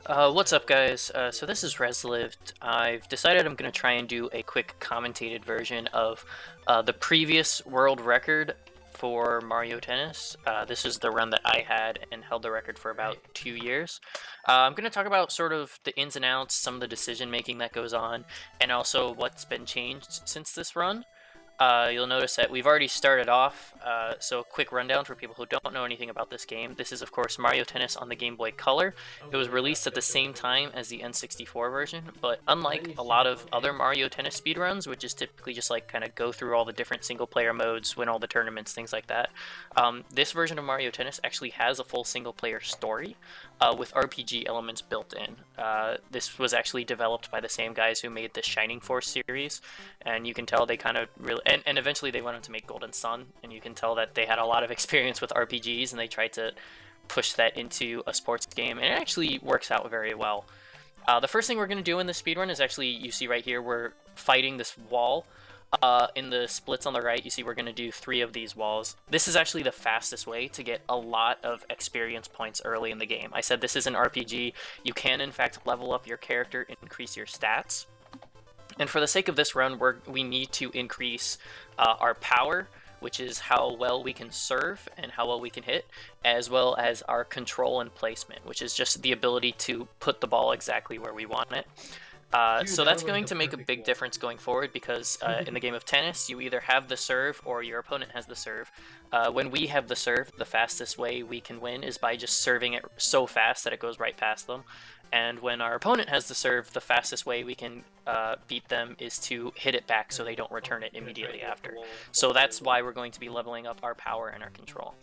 What's up, guys? So this is reslived. I've decided I'm going to try and do a quick commentated version of the previous world record for Mario Tennis. This is the run that I had and held the record for about 2 years. I'm going to talk about sort of the ins and outs, some of the decision making that goes on, and also what's been changed since this run. You'll notice that we've already started off, so a quick rundown for people who don't know anything about this game. This is, of course, Mario Tennis on the Game Boy Color. It was released at the same time as the N64 version, but unlike a lot of other Mario Tennis speedruns, which is typically just like kind of go through all the different single-player modes, win all the tournaments, things like that, this version of Mario Tennis actually has a full single-player story with RPG elements built in. This was actually developed by the same guys who made the Shining Force series, and you can tell they kind of really... And eventually they went on to make Golden Sun, and you can tell that they had a lot of experience with RPGs, and they tried to push that into a sports game, and it actually works out very well. The first thing we're going to do in this speedrun is actually, you see right here, we're fighting this wall. In the splits on the right, you see we're going to do 3 of these walls. This is actually the fastest way to get a lot of experience points early in the game. I said this is an RPG. You can, in fact, level up your character and increase your stats. And for the sake of this run, we need to increase our power, which is how well we can serve and how well we can hit, as well as our control and placement, which is just the ability to put the ball exactly where we want it. So that's going to make a big difference going forward because in the game of tennis, you either have the serve or your opponent has the serve. When we have the serve, the fastest way we can win is by just serving it so fast that it goes right past them. And when our opponent has the serve, the fastest way we can beat them is to hit it back so they don't return it immediately after. So that's why we're going to be leveling up our power and our control.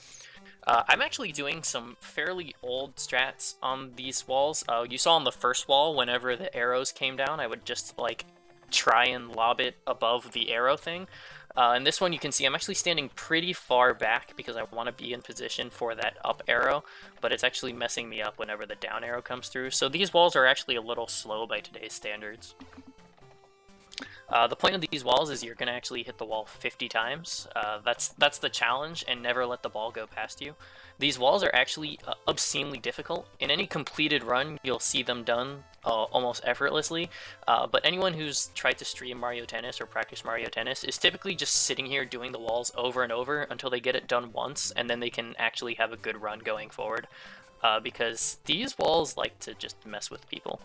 I'm actually doing some fairly old strats on these walls. You saw on the first wall, whenever the arrows came down, I would just like try and lob it above the arrow thing. In this one, you can see I'm actually standing pretty far back because I want to be in position for that up arrow, but it's actually messing me up whenever the down arrow comes through. So these walls are actually a little slow by today's standards. The point of these walls is you're going to actually hit the wall 50 times. That's the challenge, and never let the ball go past you. These walls are actually obscenely difficult. In any completed run, you'll see them done almost effortlessly, but anyone who's tried to stream Mario Tennis or practice Mario Tennis is typically just sitting here doing the walls over and over until they get it done once, and then they can actually have a good run going forward, because these walls like to just mess with people.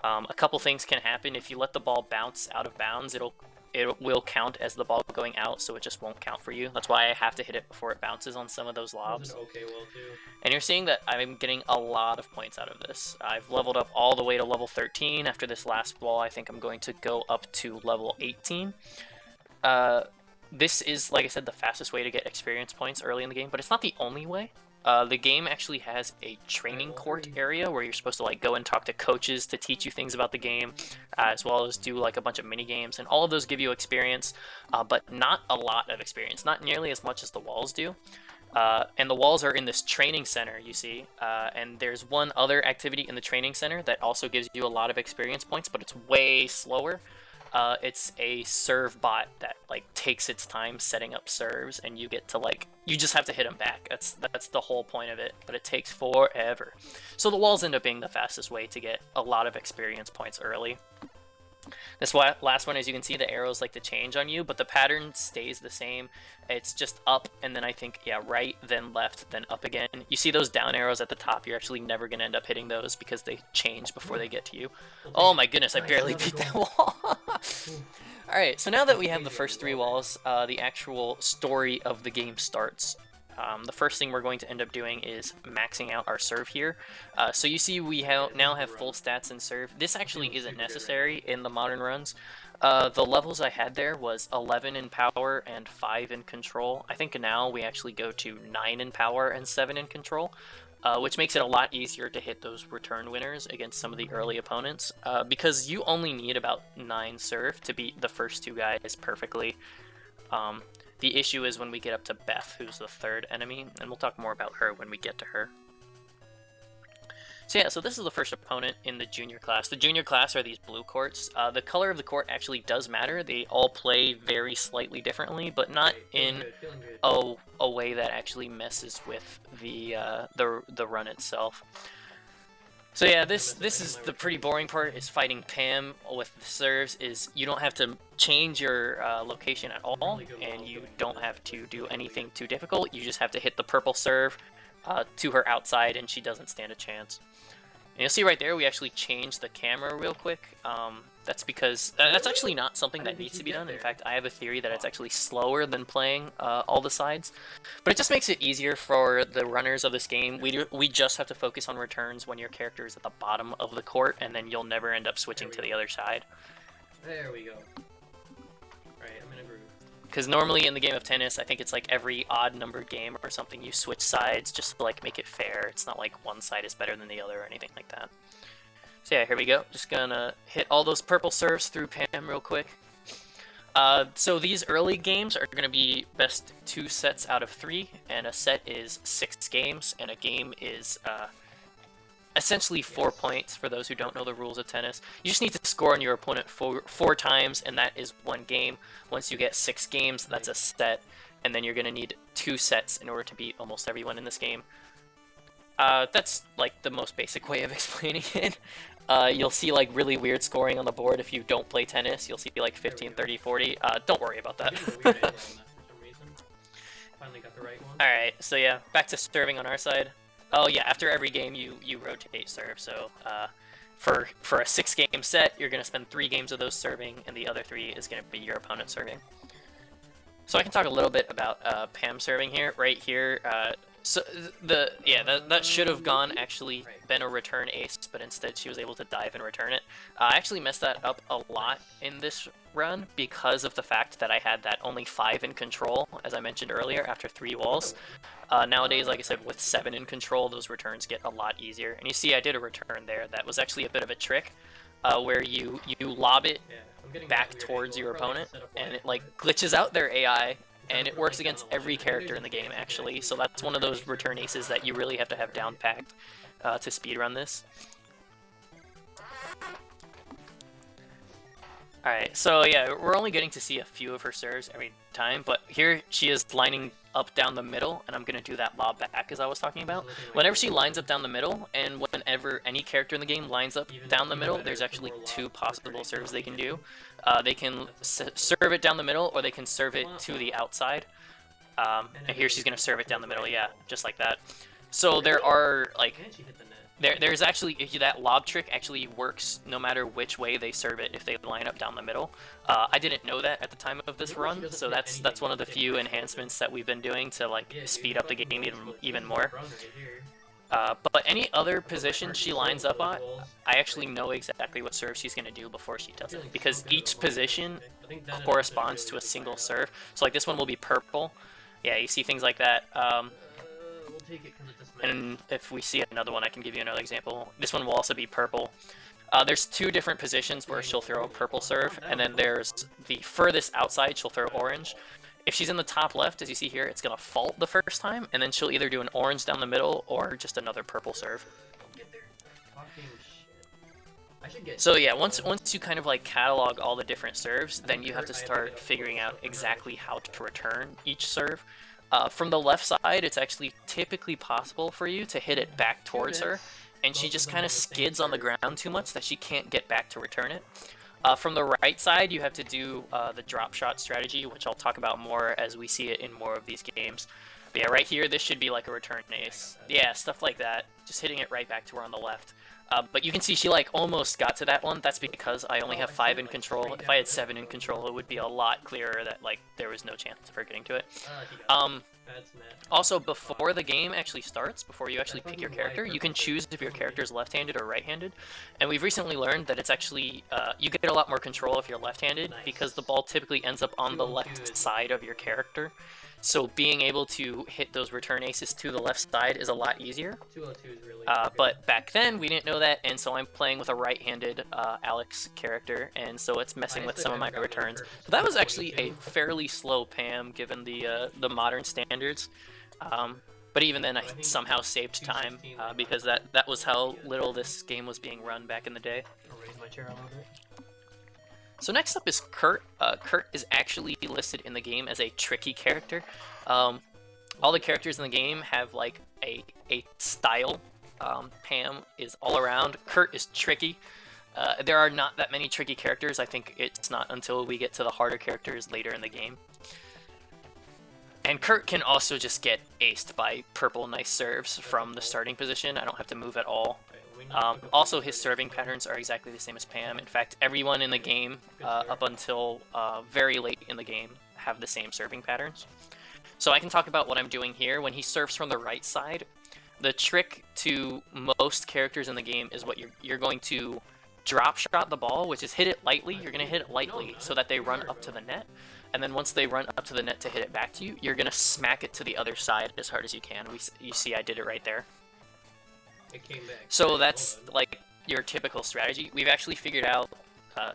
A couple things can happen. If you let the ball bounce out of bounds, it will count as the ball going out, so it just won't count for you. That's why I have to hit it before it bounces on some of those lobs. And you're seeing that I'm getting a lot of points out of this. I've leveled up all the way to level 13. After this last wall, I think I'm going to go up to level 18. This is, like I said, the fastest way to get experience points early in the game, but it's not the only way. The game actually has a training court area where you're supposed to like go and talk to coaches to teach you things about the game, as well as do like a bunch of mini games, and all of those give you experience, but not a lot of experience, not nearly as much as the walls do. And the walls are in this training center, you see, and there's one other activity in the training center that also gives you a lot of experience points, but it's way slower. It's a serve bot that like takes its time setting up serves, and you get to like, you just have to hit them back. That's the whole point of it, but it takes forever. So the walls end up being the fastest way to get a lot of experience points early. This last one, as you can see, the arrows like to change on you, but the pattern stays the same. It's just up, and then I think, yeah, right, then left, then up again. You see those down arrows at the top, you're actually never going to end up hitting those because they change before they get to you. Oh my goodness, I barely beat that wall. Alright, so now that we have the first 3 walls, the actual story of the game starts. The first thing we're going to end up doing is maxing out our serve here. So you see we now have full stats in serve. This actually isn't necessary in the modern runs. The levels I had there was 11 in power and 5 in control. I think now we actually go to 9 in power and 7 in control, which makes it a lot easier to hit those return winners against some of the early opponents, because you only need about 9 serve to beat the first 2 guys perfectly. The issue is when we get up to Beth, who's the 3rd enemy, and we'll talk more about her when we get to her. So yeah, so this is the first opponent in the junior class. The junior class are these blue courts. The color of the court actually does matter. They all play very slightly differently, but not in a way that actually messes with the run itself. So yeah, this is the pretty boring part, is fighting Pam with the serves. Is you don't have to change your location at all, and you don't have to do anything too difficult. You just have to hit the purple serve to her outside, and she doesn't stand a chance. And you'll see right there, we actually changed the camera real quick. That's because that's actually not something that needs to be done. In fact, I have a theory that it's actually slower than playing all the sides. But it just makes it easier for the runners of this game. We just have to focus on returns when your character is at the bottom of the court, and then you'll never end up switching to the other side. There we go. Alright, I'm in a groove. Because normally in the game of tennis, I think it's like every odd-numbered game or something, you switch sides just to like make it fair. It's not like one side is better than the other or anything like that. So yeah, here we go. Just gonna hit all those purple serves through Pam real quick. So these early games are gonna be best 2 sets out of 3, and a set is 6 games, and a game is essentially 4 points for those who don't know the rules of tennis. You just need to score on your opponent 4 times, and that is 1 game. Once you get 6 games, that's a set, and then you're gonna need 2 sets in order to beat almost everyone in this game. That's like the most basic way of explaining it. You'll see like really weird scoring on the board if you don't play tennis. You'll see like 15, 30, 40. Don't worry about that. Alright, so yeah, back to serving on our side. Oh yeah, after every game you rotate serve. So for a 6-game set, you're going to spend 3 games of those serving, and the other 3 is going to be your opponent serving. So I can talk a little bit about Pam serving here. Right here, so that should have been a return ace, but instead she was able to dive and return it. I actually messed that up a lot in this run because of the fact that I had that only 5 in control, as I mentioned earlier, after 3 walls. Nowadays, like I said, with 7 in control, those returns get a lot easier. And you see I did a return there that was actually a bit of a trick, where you lob it back towards your opponent, and it like glitches out their AI, and it works against every character in the game, actually. So that's one of those return aces that you really have to have down packed to speedrun this. Alright, so yeah, we're only getting to see a few of her serves every time, but here she is lining up down the middle, and I'm going to do that lob back as I was talking about. Whenever she lines up down the middle, and whenever any character in the game lines up down the middle, there's actually 2 possible serves they can do. They can serve it down the middle, or they can serve it to the outside. And here she's going to serve it down the middle, yeah, just like that. So there are, like, there's actually, that lob trick actually works no matter which way they serve it if they line up down the middle. I didn't know that at the time of this run, so that's one of the few enhancements that we've been doing to like speed up the game even more. But any other position she lines up on, I actually know exactly what serve she's going to do before she does it, because each position corresponds to a single serve. So like this one will be purple. Yeah, you see things like that. And if we see another one, I can give you another example. This one will also be purple. There's 2 different positions where she'll throw a purple serve, and then there's the furthest outside, she'll throw orange. If she's in the top left, as you see here, it's going to fault the first time, and then she'll either do an orange down the middle or just another purple serve. So yeah, once you kind of like catalog all the different serves, then you have to start figuring out exactly how to return each serve. From the left side, it's actually typically possible for you to hit it back towards her, and she just kind of skids on the ground too much that she can't get back to return it. From the right side, you have to do the drop shot strategy, which I'll talk about more as we see it in more of these games. But yeah, right here, this should be like a return ace. Yeah, stuff like that. Just hitting it right back to her on the left. But you can see she like almost got to that one. That's because I only have 5 in control. If I had 7 in control, it would be a lot clearer that like there was no chance of her getting to it. Also, before the game actually starts, before you actually pick your character, you can choose if your character is left-handed or right-handed. And we've recently learned that it's actually, you get a lot more control if you're left-handed, because the ball typically ends up on the left side of your character. So being able to hit those return aces to the left side is a lot easier. But back then, we didn't know that, and so I'm playing with a right-handed Alex character, and so it's messing with some of my returns. So that was actually a fairly slow Pam, given the modern standards. But even then, I somehow saved time, because that was how little this game was being run back in the day. So next up is Kurt. Kurt is actually listed in the game as a tricky character. All the characters in the game have like a style Pam is all around. Kurt is tricky. There are not that many tricky characters. I think it's not until we get to the harder characters later in the game. And Kurt can also just get aced by purple nice serves from the starting position. I don't have to move at all. Also, his serving patterns are exactly the same as Pam. In fact, everyone in the game, up until very late in the game, have the same serving patterns. So I can talk about what I'm doing here. When he serves from the right side, the trick to most characters in the game is what you're going to drop shot the ball, which is hit it lightly. You're going to hit it lightly so that they run up to the net. And then once they run up to the net to hit it back to you, you're going to smack it to the other side as hard as you can. You see I did it right there. It came back. So that's like your typical strategy. We've actually figured out,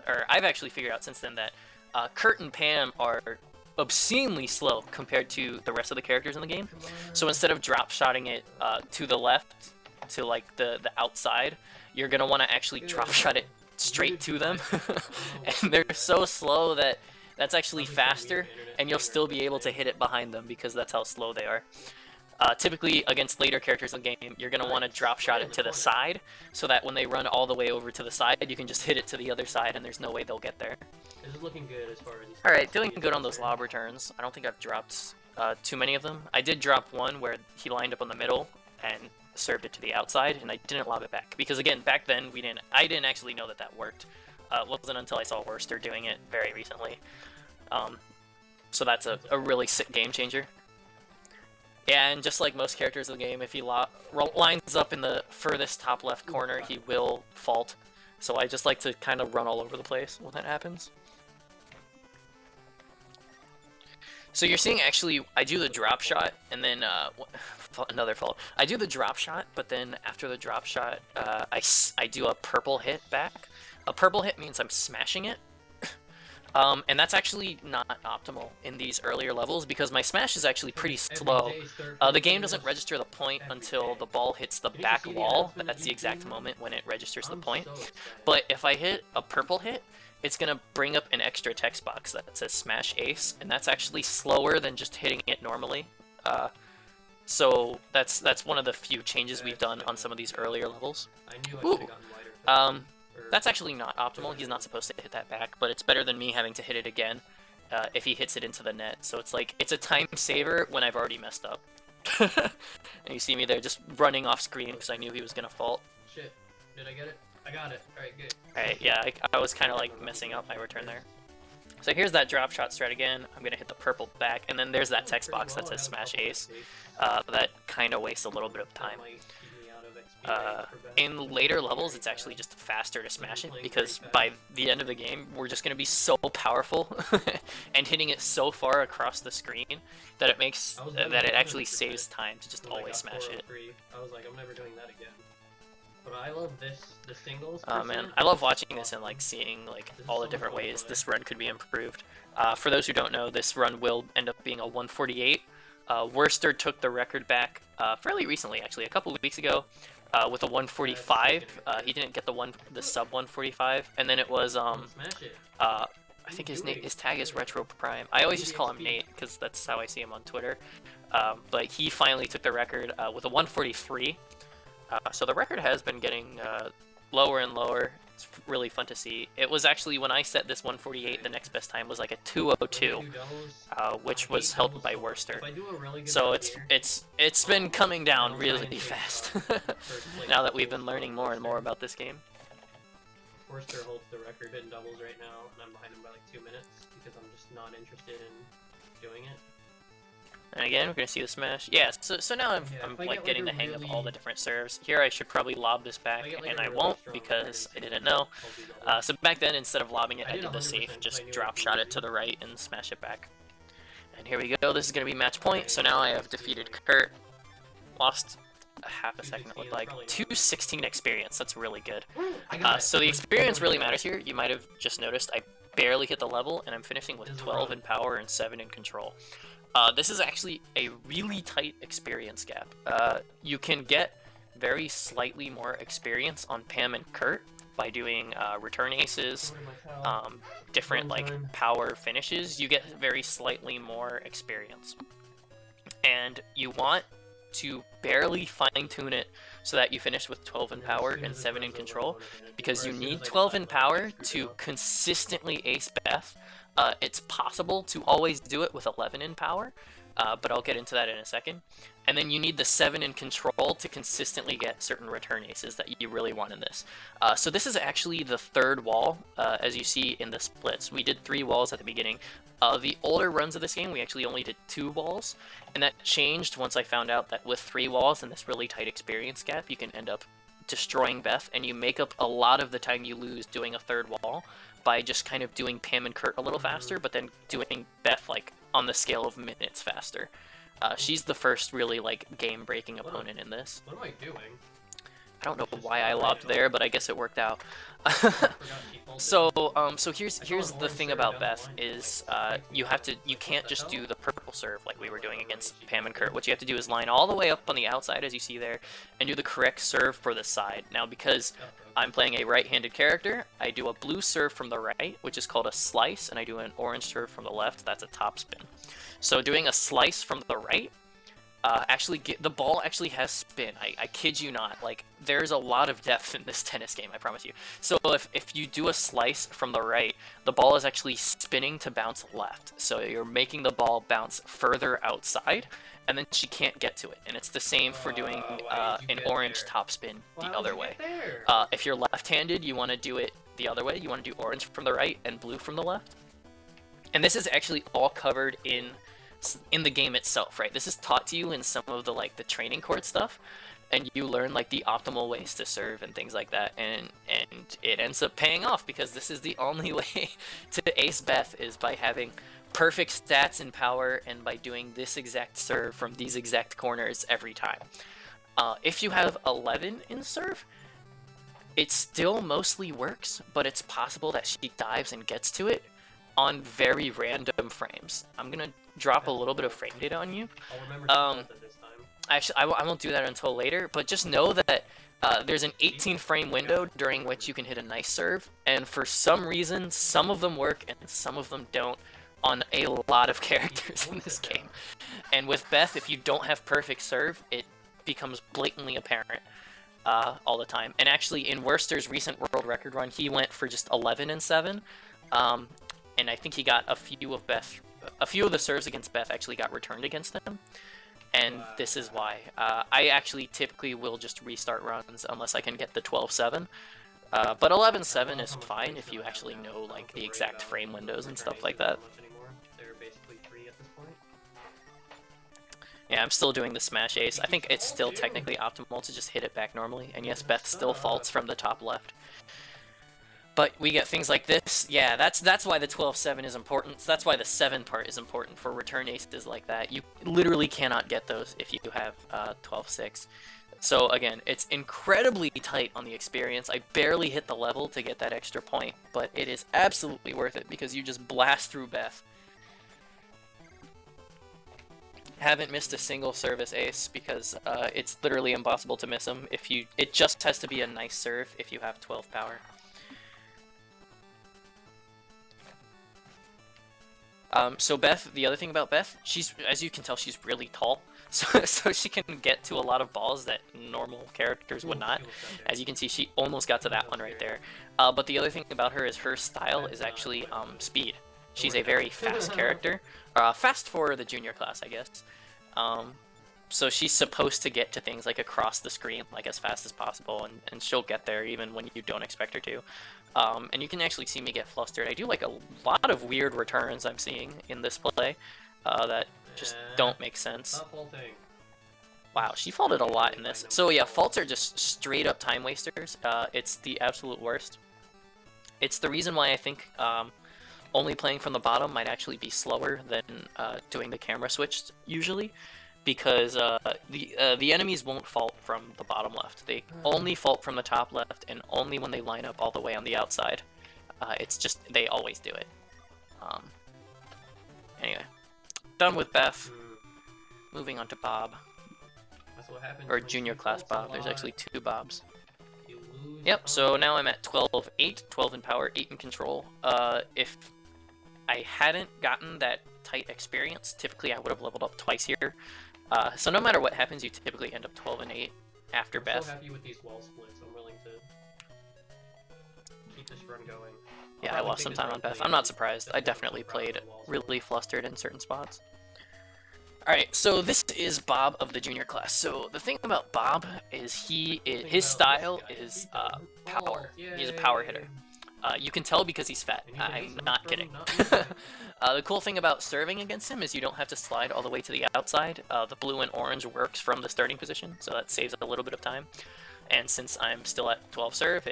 or I've actually figured out since then that Kurt and Pam are obscenely slow compared to the rest of the characters in the game. So instead of drop shotting it to the left, to like the outside, you're going to want to actually drop shot it straight to them. And they're so slow that that's actually faster, and you'll still be able to hit it behind them because that's how slow they are. Typically, against later characters in the game, you're going to want to drop shot it to the side, so that when they run all the way over to the side, you can just hit it to the other side, and there's no way they'll get there. This is looking good as far as... Alright, doing good on those lob returns. I don't think I've dropped too many of them. I did drop one where he lined up on the middle and served it to the outside, and I didn't lob it back. Because again, back then, I didn't actually know that that worked. It wasn't until I saw Worcester doing it very recently. So that's a really sick game changer. Yeah, and just like most characters in the game, if he lines up in the furthest top left corner, he will fault. So I just like to kind of run all over the place when that happens. So you're seeing actually, I do the drop shot, and then another fault. I do the drop shot, but then after the drop shot, I do a purple hit back. A purple hit means I'm smashing it. And that's actually not optimal in these earlier levels because my smash is actually pretty slow. The game doesn't register the point until the ball hits the back wall. That's the exact moment when it registers the point. But if I hit a purple hit, it's going to bring up an extra text box that says smash ace, and that's actually slower than just hitting it normally. So that's one of the few changes we've done on some of these earlier levels. Ooh. That's actually not optimal. He's not supposed to hit that back, but it's better than me having to hit it again if he hits it into the net. So it's like, it's a time saver when I've already messed up. And you see me there just running off screen because I knew he was going to fault. Shit. Did I get it? I got it. Alright, good. Alright, yeah, I was kind of like messing up my return there. So here's that drop shot strat again. I'm going to hit the purple back, and then there's that text box that says smash ace. That kind of wastes a little bit of time. In later levels, it's actually just faster to smash it, because by the end of the game, we're just going to be so powerful and hitting it so far across the screen that it makes that it actually saves time to just always smash it. I was like, I'm never doing that again. But I love the singles. Oh man, I love watching this and like seeing like all the different ways this run could be improved. For those who don't know, this run will end up being a 148. Worcester took the record back fairly recently, actually, a couple of weeks ago. With a 145, he didn't get the sub 145, and then it was I think his tag is Retro Prime. I always just call him Nate because that's how I see him on Twitter. But he finally took the record with a 143. So the record has been getting lower and lower. It's really fun to see. It was actually, when I set this 148, the next best time was like a 202, which was held by Worcester. So it's been coming down really fast now that we've been learning more and more about this game. Worcester holds the record in doubles right now, and I'm behind him by like 2 minutes because I'm just not interested in doing it. And again, we're gonna see the smash. Yeah, so now I'm like getting the hang of all the different serves. Here I should probably lob this back, and I won't because I didn't know. So back then, instead of lobbing it, I did the safe, just drop shot it to the right and smash it back. And here we go. This is gonna be match point. So now I have defeated Kurt. Lost a half a second, it looked like. 216 experience. That's really good. So the experience really matters here. You might have just noticed I barely hit the level, and I'm finishing with 12 in power and 7 in control. This is actually a really tight experience gap. You can get very slightly more experience on Pam and Kurt by doing return aces, different like power finishes. You get very slightly more experience. And you want to barely fine-tune it so that you finish with 12 in power and 7 in control, because you need 12 in power to consistently ace Beth. It's possible to always do it with 11 in power, but I'll get into that in a second. And then you need the 7 in control to consistently get certain return aces that you really want in this. So this is actually the third wall, as you see in the splits. We did 3 walls at the beginning. The older runs of this game, we actually only did 2 walls, and that changed once I found out that with 3 walls and this really tight experience gap, you can end up destroying Beth, and you make up a lot of the time you lose doing a third wall by just kind of doing Pam and Kurt a little faster, but then doing Beth like on the scale of minutes faster. She's the first really like game-breaking opponent in this. What am I doing? I don't know why I lobbed there, but I guess it worked out. So here's the thing about Beth is you can't just do the purple serve like we were doing against Pam and Kurt. What you have to do is line all the way up on the outside, as you see there, and do the correct serve for the side. Now, because I'm playing a right-handed character, I do a blue serve from the right, which is called a slice, and I do an orange serve from the left. That's a top spin. So doing a slice from the right, the ball actually has spin. I kid you not. Like, there's a lot of depth in this tennis game, I promise you. So if you do a slice from the right, the ball is actually spinning to bounce left. So you're making the ball bounce further outside, and then she can't get to it. And it's the same for doing an orange top spin the other way. If you're left-handed, you want to do it the other way. You want to do orange from the right and blue from the left. And this is actually all covered in the game itself, right? This is taught to you in some of the the training court stuff, and you learn like the optimal ways to serve and things like that, and it ends up paying off, because this is the only way to ace Beth is by having perfect stats and power and by doing this exact serve from these exact corners every time. If you have 11 in serve, it still mostly works, but it's possible that she dives and gets to it on very random frames. I'm gonna drop a little bit of frame data on you. I'll remember to pause it this time. Actually, I won't do that until later, but just know that there's an 18 frame window during which you can hit a nice serve, and for some reason, some of them work and some of them don't on a lot of characters in this game. And with Beth, if you don't have perfect serve, it becomes blatantly apparent all the time. And actually, in Worcester's recent world record run, he went for just 11 and 7. And I think he got a few of the serves against Beth actually got returned against him. And this is why. I actually typically will just restart runs unless I can get the 12-7. But 11-7 is fine if you actually know like the exact frame windows and stuff like that. They're basically free at this point. Yeah, I'm still doing the smash ace. I think it's still technically optimal to just hit it back normally. And yes, Beth still faults from the top left. But we get things like this. Yeah, that's why the 12-7 is important. So that's why the 7 part is important for return aces like that. You literally cannot get those if you have 12-6. So again, it's incredibly tight on the experience. I barely hit the level to get that extra point, but it is absolutely worth it because you just blast through Beth. Haven't missed a single service ace because it's literally impossible to miss them. It just has to be a nice serve if you have 12 power. So Beth, the other thing about Beth, as you can tell, she's really tall. So she can get to a lot of balls that normal characters would not. As you can see, she almost got to that one right there. But the other thing about her is her style is actually speed. She's a very fast character. Fast for the junior class, I guess. So she's supposed to get to things like across the screen like as fast as possible, and she'll get there even when you don't expect her to. And you can actually see me get flustered. I do like a lot of weird returns I'm seeing in this play that just don't make sense. Wow, she faulted a lot in this. So yeah, faults are just straight up time wasters. It's the absolute worst. It's the reason why I think only playing from the bottom might actually be slower than doing the camera switch usually, because the enemies won't fault from the bottom left. They only fault from the top left, and only when they line up all the way on the outside. It's just, they always do it. Anyway, done with Beth. Moving on to Bob. Or junior class Bob. There's actually 2 Bobs. Yep, so now I'm at 12-8, 12 in power, 8 in control. If I hadn't gotten that tight experience, typically I would have leveled up twice here. So no matter what happens, you typically end up 12-8 after I'm Beth. so happy with these wall splits. I'm willing to keep this run going. Yeah, I lost some time on Beth. I'm not surprised. I definitely played really flustered in certain spots. Alright, so this is Bob of the junior class. So the thing about Bob is his style is power. He's a power hitter. You can tell because he's fat. I'm not kidding. The cool thing about serving against him is you don't have to slide all the way to the outside. The blue and orange works from the starting position, so that saves a little bit of time. And since I'm still at 12 serve,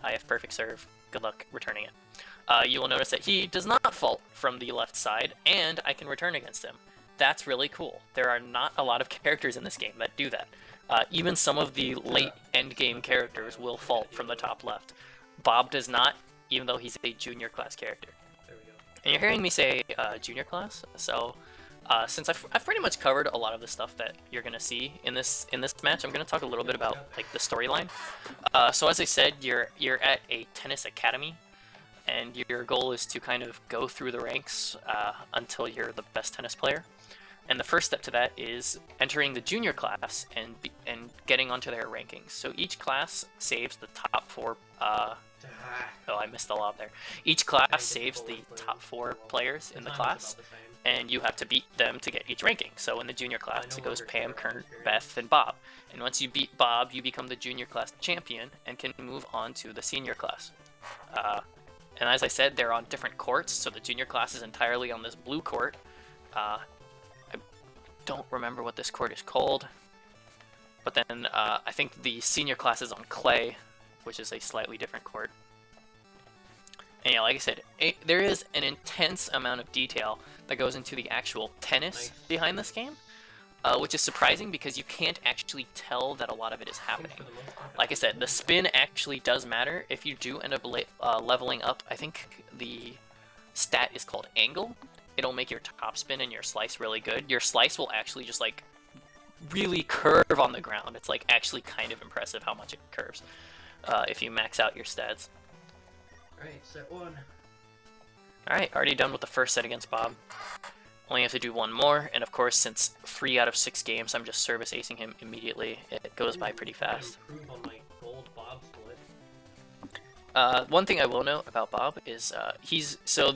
I have perfect serve. Good luck returning it. You will notice that he does not fault from the left side, and I can return against him. That's really cool. There are not a lot of characters in this game that do that. Even some of the late end game characters will fault from the top left. Bob does not, even though he's a junior class character. There we go. And you're hearing me say junior class, so since I've pretty much covered a lot of the stuff that you're gonna see in this match, I'm gonna talk a little bit about like the storyline. So as I said, you're at a tennis academy, and your goal is to kind of go through the ranks until you're the best tennis player. And the first step to that is entering the junior class and getting onto their rankings. So each class saves the top 4. Oh, I missed the lob there. Each class saves the top 4 players in the class, and you have to beat them to get each ranking. So in the junior class, it goes Pam, Kurt, Beth, and Bob. And once you beat Bob, you become the junior class champion and can move on to the senior class. And as I said, they're on different courts, so the junior class is entirely on this blue court. I don't remember what this court is called, but then I think the senior class is on clay, which is a slightly different court. And yeah, like I said, there is an intense amount of detail that goes into the actual tennis behind this game, which is surprising because you can't actually tell that a lot of it is happening. Like I said, the spin actually does matter. If you do end up leveling up, I think the stat is called angle. It'll make your top spin and your slice really good. Your slice will actually just like really curve on the ground. It's like actually kind of impressive how much it curves if you max out your stats. Alright, set 1. Alright, already done with the first set against Bob. Only have to do one more, and of course, since 3 out of 6 games, I'm just service acing him immediately. It goes by pretty fast. Improve on my gold Bob split. One thing I will note about Bob is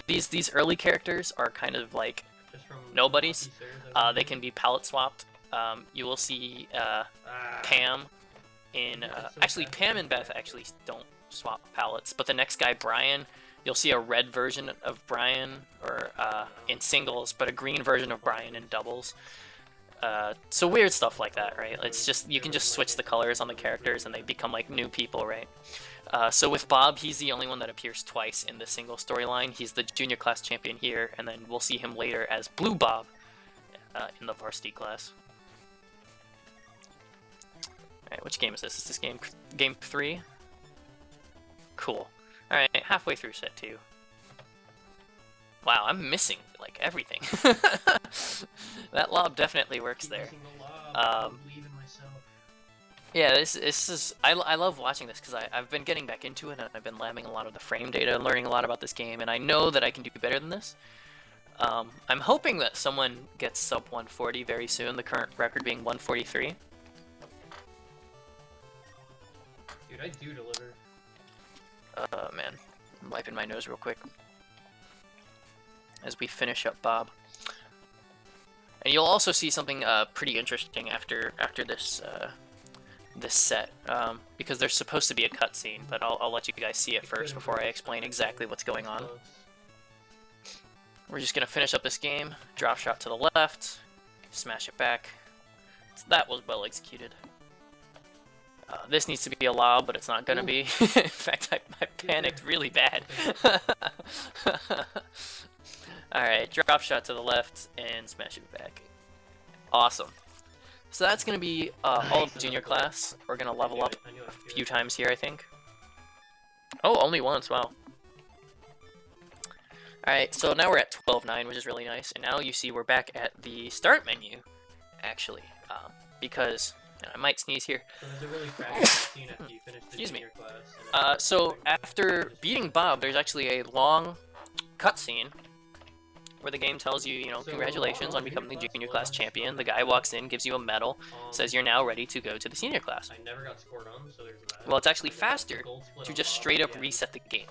these early characters are kind of like nobodies. They can be palette swapped. You will see Pam in actually Pam and Beth actually don't swap palettes, but the next guy Brian, you'll see a red version of Brian or in singles, but a green version of Brian in doubles. So weird stuff like that, right? It's just you can just switch the colors on the characters and they become like new people, right? So with Bob, he's the only one that appears twice in the single storyline. He's the junior class champion here, and then we'll see him later as Blue Bob in the varsity class. Alright, which game is this? Is this game 3? Cool. Alright, halfway through set 2. Wow, I'm missing, like, everything. That lob definitely works there. Yeah, this is... I love watching this because I've been getting back into it and I've been labbing a lot of the frame data and learning a lot about this game, and I know that I can do better than this. I'm hoping that someone gets sub 140 very soon, the current record being 143. Dude, I do deliver. Man. I'm wiping my nose real quick as we finish up Bob. And you'll also see something pretty interesting after this this set, because there's supposed to be a cutscene, but I'll let you guys see it first before I explain exactly what's going on. We're just gonna finish up this game. Drop shot to the left, smash it back. So that was well executed. This needs to be a lob, but it's not gonna be. In fact, I panicked really bad. Alright, drop shot to the left and smash it back. Awesome. So that's gonna be all of the junior class. We're gonna level up a few times here, I think. Oh, only once, wow. Alright, so now we're at 12-9, which is really nice. And now you see we're back at the start menu, actually. Because... I might sneeze here. Excuse me. So after beating Bob, there's actually a long cutscene, where the game tells you, you know, congratulations on becoming the junior class champion. The guy walks in, gives you a medal, says you're now ready to go to the senior class. I never got scored on, so there's that. Well, it's actually faster to just straight up reset the game.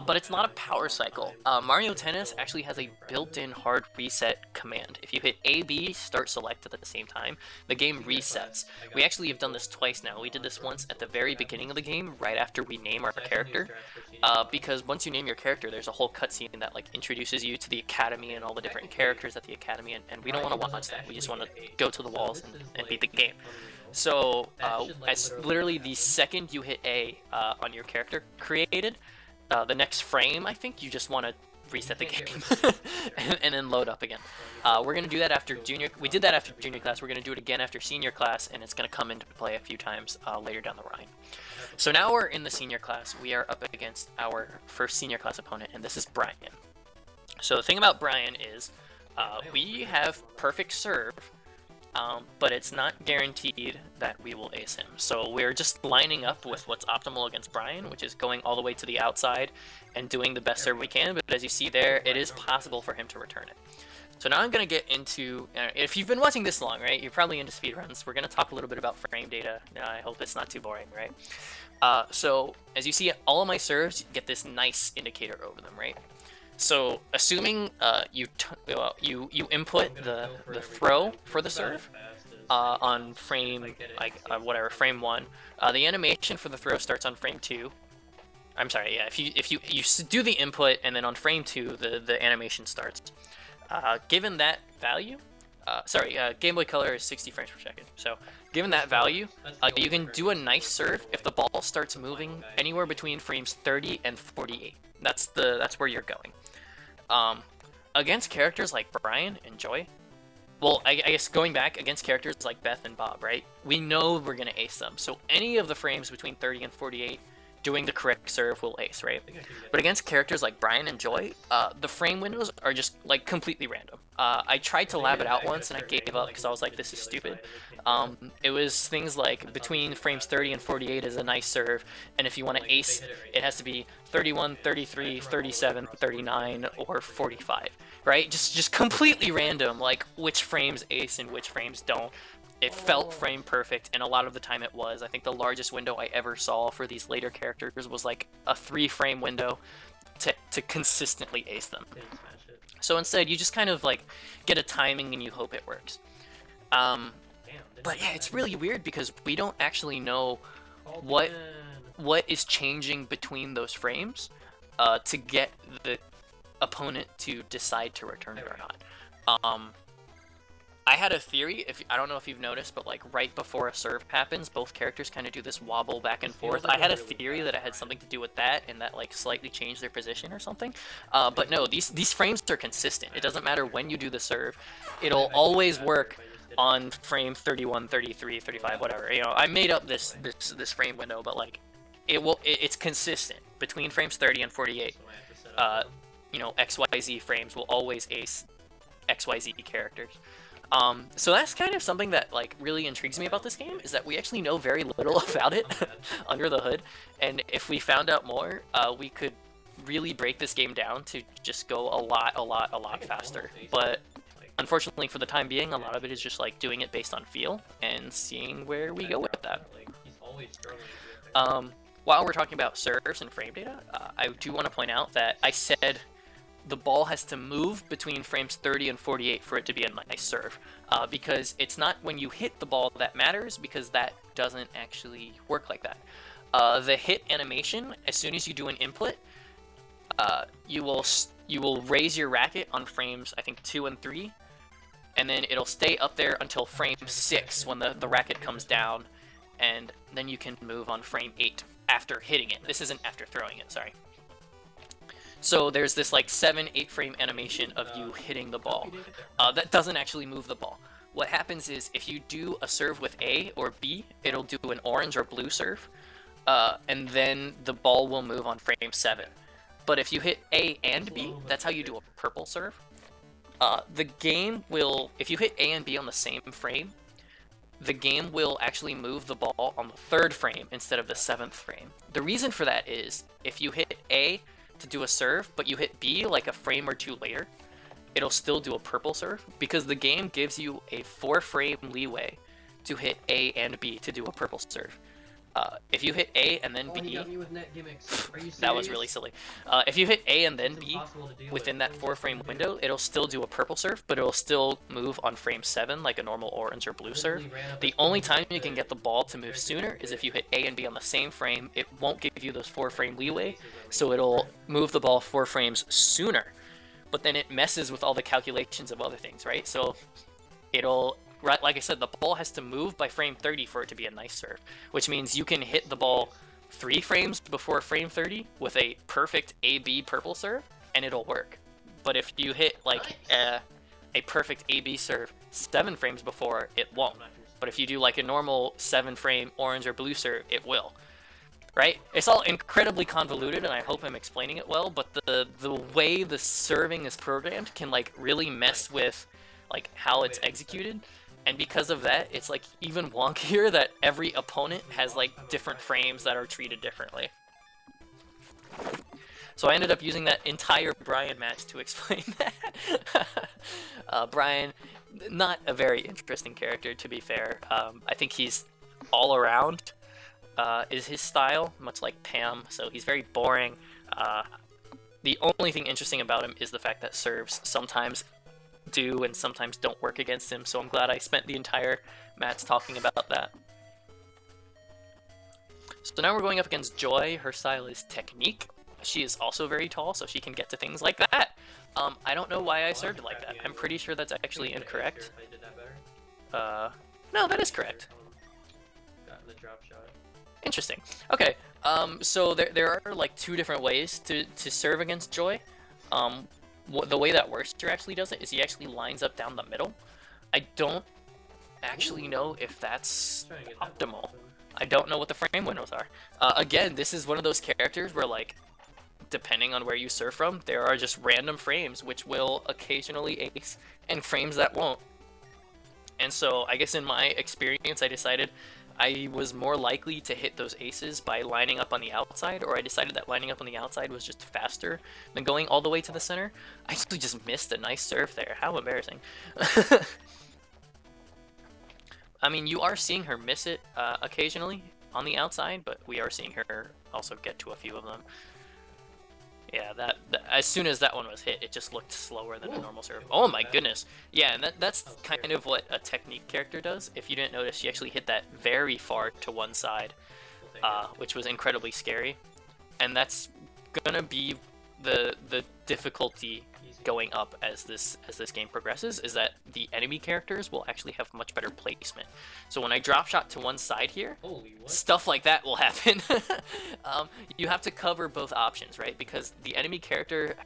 But it's not a power cycle. Mario Tennis actually has a built-in hard reset command. If you hit A, B, start select at the same time, the game resets. We actually have done this twice now. We did this once at the very beginning of the game, right after we name our character. Because once you name your character, there's a whole cutscene that like introduces you to the academy and all the different characters at the academy, and we don't want to watch that. We just want to go to the walls and beat the game. So as literally the second you hit A on your character created, the next frame, I think you just want to reset the game and then load up again. We're going to do that after junior. We did that after junior class. We're going to do it again after senior class, and it's going to come into play a few times later down the line. So now we're in the senior class. We are up against our first senior class opponent, and this is Brian. So the thing about Brian is we have perfect serve, but it's not guaranteed that we will ace him. So we're just lining up with what's optimal against Brian, which is going all the way to the outside and doing the best serve we can. But as you see there, it is possible for him to return it. So now I'm going to get into, if you've been watching this long, right, you're probably into speedruns. We're going to talk a little bit about frame data. I hope it's not too boring, right? So as you see, all of my serves get this nice indicator over them, right? So assuming you input the throw for the serve on frame frame 1, the animation for the throw starts on frame 2. I'm sorry, yeah. If you do the input and then on frame 2 the animation starts. Given that value, Game Boy Color is 60 frames per second. So given that value, you can do a nice serve if the ball starts moving anywhere between frames 30 and 48. That's where you're going. Against characters like Brian and Joy, well, I guess going back against characters like Beth and Bob, right? We know we're gonna ace them. So any of the frames between 30 and 48, doing the correct serve will ace, right? But against characters like Brian and Joy, the frame windows are just like completely random. I tried to lab it out once and I gave up because I was like, this is stupid. It was things like between frames 30 and 48 is a nice serve, and if you want to ace, it has to be 31, 33, 37, 39, or 45, right? Just completely random, like which frames ace and which frames don't. It felt frame perfect, and a lot of the time it was. I think the largest window I ever saw for these later characters was like a 3-frame window to consistently ace them. So instead, you just kind of like get a timing and you hope it works. But yeah, it's really weird because we don't actually know what is changing between those frames to get the opponent to decide to return it or not. I had a theory, I don't know if you've noticed, but like right before a serve happens, both characters kind of do this wobble back and forth. I had a theory that it had something to do with that and that like slightly changed their position or something. But no, these frames are consistent. It doesn't matter when you do the serve. It'll always work on frame 31, 33, 35, whatever. You know, I made up this frame window, but like it's consistent between frames 30 and 48. You know, XYZ frames will always ace XYZ characters. So that's kind of something that like really intrigues me about this game, is that we actually know very little about it under the hood, and if we found out more, we could really break this game down to just go a lot faster. But unfortunately for the time being, a lot of it is just like doing it based on feel and seeing where we go with that. While we're talking about serves and frame data, I do want to point out that I said the ball has to move between frames 30 and 48 for it to be a nice serve, because it's not when you hit the ball that matters, because that doesn't actually work like that. The hit animation, as soon as you do an input, you will raise your racket on frames, I think 2 and 3, and then it'll stay up there until frame 6 when the racket comes down, and then you can move on frame 8 after hitting it. This isn't after throwing it, sorry. So there's this like 7-8 frame animation of you hitting the ball. That doesn't actually move the ball. What happens is if you do a serve with A or B, it'll do an orange or blue serve, and then the ball will move on frame 7. But if you hit A and B, that's how you do a purple serve. The game will, if you hit A and B on the same frame, the game will actually move the ball on the 3rd frame instead of the 7th frame. The reason for that is if you hit A to do a serve, but you hit B like a frame or 2 later, it'll still do a purple serve because the game gives you a 4-frame leeway to hit A and B to do a purple serve. If you hit A and then B, he got me with net gimmicks. Are you serious? that was really silly. If you hit A and then It's B impossible to deal within with. that 4-frame window, it'll still do a purple serve, but it'll still move on frame 7 like a normal orange or blue serve. The only time you can get the ball to move sooner is if you hit A and B on the same frame. It won't give you those 4-frame leeway, so it'll move the ball 4 frames sooner. But then it messes with all the calculations of other things, right? So it'll, right, like I said, the ball has to move by frame 30 for it to be a nice serve, which means you can hit the ball 3 frames before frame 30 with a perfect AB purple serve, and it'll work. But if you hit like a perfect AB serve 7 frames before, it won't. But if you do like a normal 7-frame orange or blue serve, it will. Right? It's all incredibly convoluted, and I hope I'm explaining it well, but the way the serving is programmed can like really mess with like how it's executed, and because of that, it's like even wonkier that every opponent has like different frames that are treated differently. So I ended up using that entire Brian match to explain that. Brian, not a very interesting character, to be fair. I think he's all around is his style, much like Pam, so he's very boring. The only thing interesting about him is the fact that serves sometimes do and sometimes don't work against him, so I'm glad I spent the entire match talking about that. So now we're going up against Joy. Her style is technique. She is also very tall, so she can get to things like that. I don't know why I served like that. I'm pretty sure that's actually incorrect. No, that is correct. Interesting. Okay, so there are like 2 different ways to serve against Joy. The way that Worcester actually does it is he actually lines up down the middle. I don't actually know if that's optimal. I don't know what the frame windows are. Again, this is one of those characters where, like, depending on where you serve from, there are just random frames which will occasionally ace and frames that won't. And so I guess in my experience, I decided I was more likely to hit those aces by lining up on the outside, or I decided that lining up on the outside was just faster than going all the way to the center. I actually just missed a nice serve there. How embarrassing. I mean, you are seeing her miss it occasionally on the outside, but we are seeing her also get to a few of them. Yeah, that as soon as that one was hit, it just looked slower than a normal serve. Oh my goodness. Yeah, and that's kind of what a technique character does. If you didn't notice, she actually hit that very far to one side, which was incredibly scary. And that's gonna be the difficulty going up as this game progresses, is that the enemy characters will actually have much better placement. So when I drop shot to one side here, stuff like that will happen. You have to cover both options, right? Because the enemy character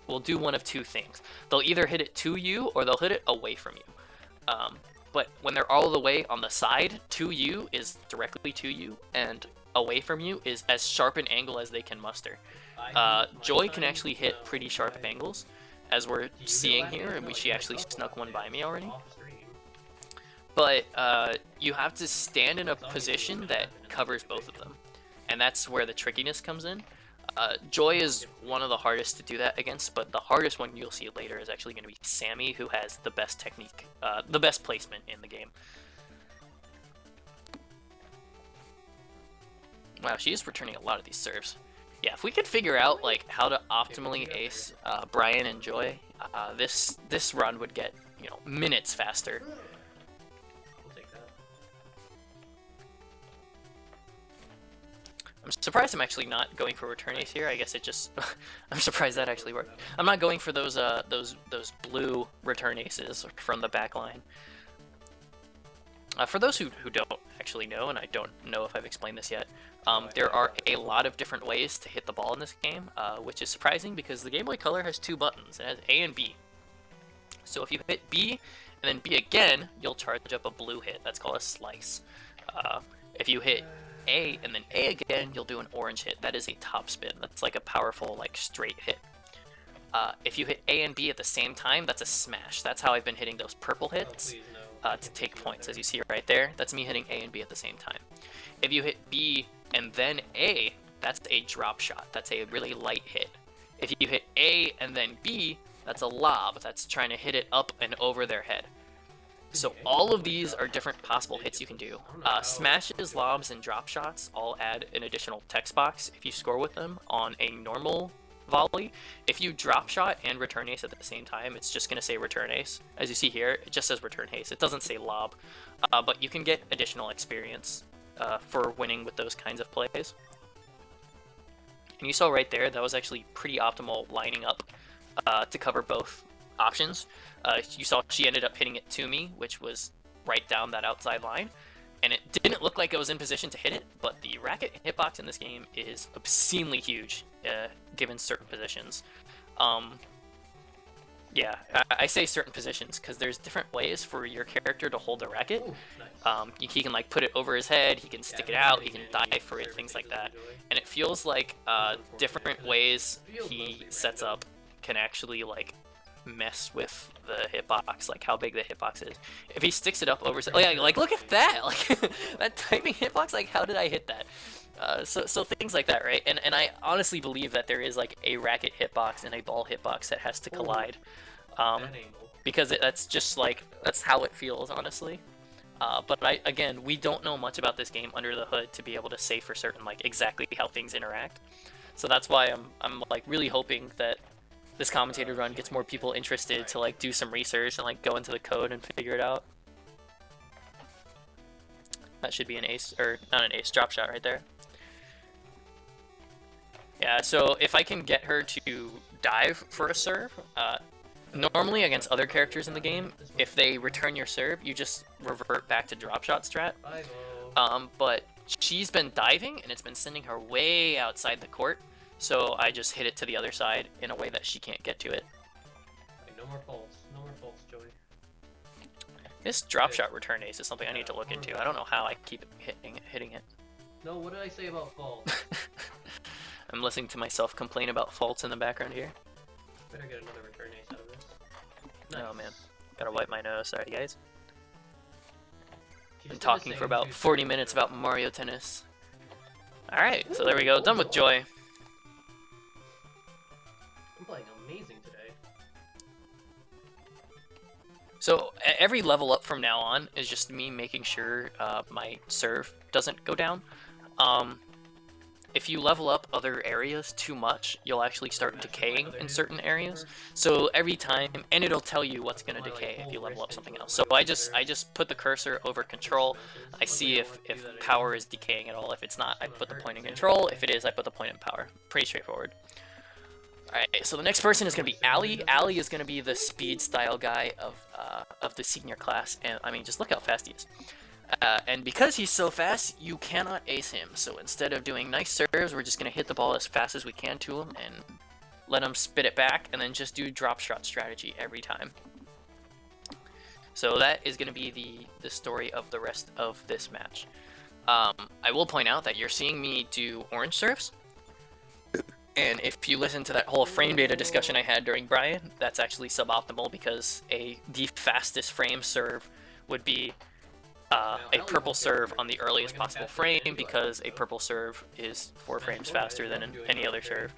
will do one of 2 things. They'll either hit it to you or they'll hit it away from you. But when they're all the way on the side, to you is directly to you, and away from you is as sharp an angle as they can muster. Joy can actually hit pretty sharp angles, as we're seeing here, and she actually snuck one by me already. But you have to stand in a position that covers both of them, and that's where the trickiness comes in. Joy is one of the hardest to do that against, but the hardest one you'll see later is actually going to be Sammy, who has the best technique, the best placement in the game. Wow, she is returning a lot of these serves. Yeah, if we could figure out like how to optimally ace Brian and Joy, this run would get, you know, minutes faster. I'm surprised I'm actually not going for return ace here. I guess it just I'm surprised that actually worked. I'm not going for those blue return aces from the back line. For those who don't actually know, and I don't know if I've explained this yet, there are a lot of different ways to hit the ball in this game, which is surprising because the Game Boy Color has 2 buttons. It has A and B. So if you hit B and then B again, you'll charge up a blue hit. That's called a slice. If you hit A and then A again, you'll do an orange hit. That is a top spin. That's like a powerful, like, straight hit. If you hit A and B at the same time, that's a smash. That's how I've been hitting those purple hits. To take points, as you see right there. That's me hitting A and B at the same time. If you hit B and then A, that's a drop shot. That's a really light hit. If you hit A and then B, That's a lob. That's trying to hit it up and over their head. So all of these are different possible hits you can do. Smashes, lobs, and drop shots all add an additional text box if you score with them on a normal volley. If you drop shot and return ace at the same time, it's just going to say return ace. As you see here, it just says return ace. It doesn't say lob, but you can get additional experience for winning with those kinds of plays. And you saw right there, that was actually pretty optimal lining up to cover both options. You saw she ended up hitting it to me, which was right down that outside line, and it didn't look like I was in position to hit it, but the racket hitbox in this game is obscenely huge, given certain positions. Yeah, I say certain positions because there's different ways for your character to hold the racket. Ooh, nice. He can like put it over his head, he can stick it out, he can dive for it, things like that. And it feels like different ways he sets up can actually like mess with the hitbox, like how big the hitbox is. If he sticks it up over, oh yeah, like look at that, like that timing hitbox, like how did I hit that? So things like that, right? And I honestly believe that there is like a racket hitbox and a ball hitbox that has to collide, because that's just like that's how it feels, honestly. But again, we don't know much about this game under the hood to be able to say for certain like exactly how things interact. So that's why I'm like really hoping that this commentator run gets more people interested to like do some research and like go into the code and figure it out. That should be an ace, or not an ace, drop shot right there. Yeah, so if I can get her to dive for a serve, normally against other characters in the game, if they return your serve, you just revert back to drop shot strat. But she's been diving and it's been sending her way outside the court. So I just hit it to the other side in a way that she can't get to it. No more faults. No more faults, Joey. This drop shot return ace is something I need to look into. I don't know how I keep hitting it. No, what did I say about faults? I'm listening to myself complain about faults in the background here. Better get another return ace out of this. Nice. Oh man, gotta wipe my nose. Sorry guys. Been talking for about 40 minutes about Mario Tennis. Alright, so there we go. Done with Joy. I'm playing amazing today. So every level up from now on is just me making sure my serve doesn't go down. If you level up other areas too much, you'll actually start decaying in certain areas. So every time, and it'll tell you what's going to decay if you level up something else. So I just put the cursor over control. I see if power is decaying at all. If it's not, I put the point in control. If it is, I put the point in power. Pretty straightforward. Alright, so the next person is going to be Ali. Ali is going to be the speed style guy of the senior class. And I mean, just look how fast he is. And because he's so fast, you cannot ace him. So instead of doing nice serves, we're just going to hit the ball as fast as we can to him and let him spit it back, and then just do drop shot strategy every time. So that is going to be the story of the rest of this match. I will point out that you're seeing me do orange serves. And if you listen to that whole frame data discussion I had during Brian, that's actually suboptimal because the fastest frame serve would be a purple serve on the earliest possible frame, because a purple serve is 4 frames faster than any other serve.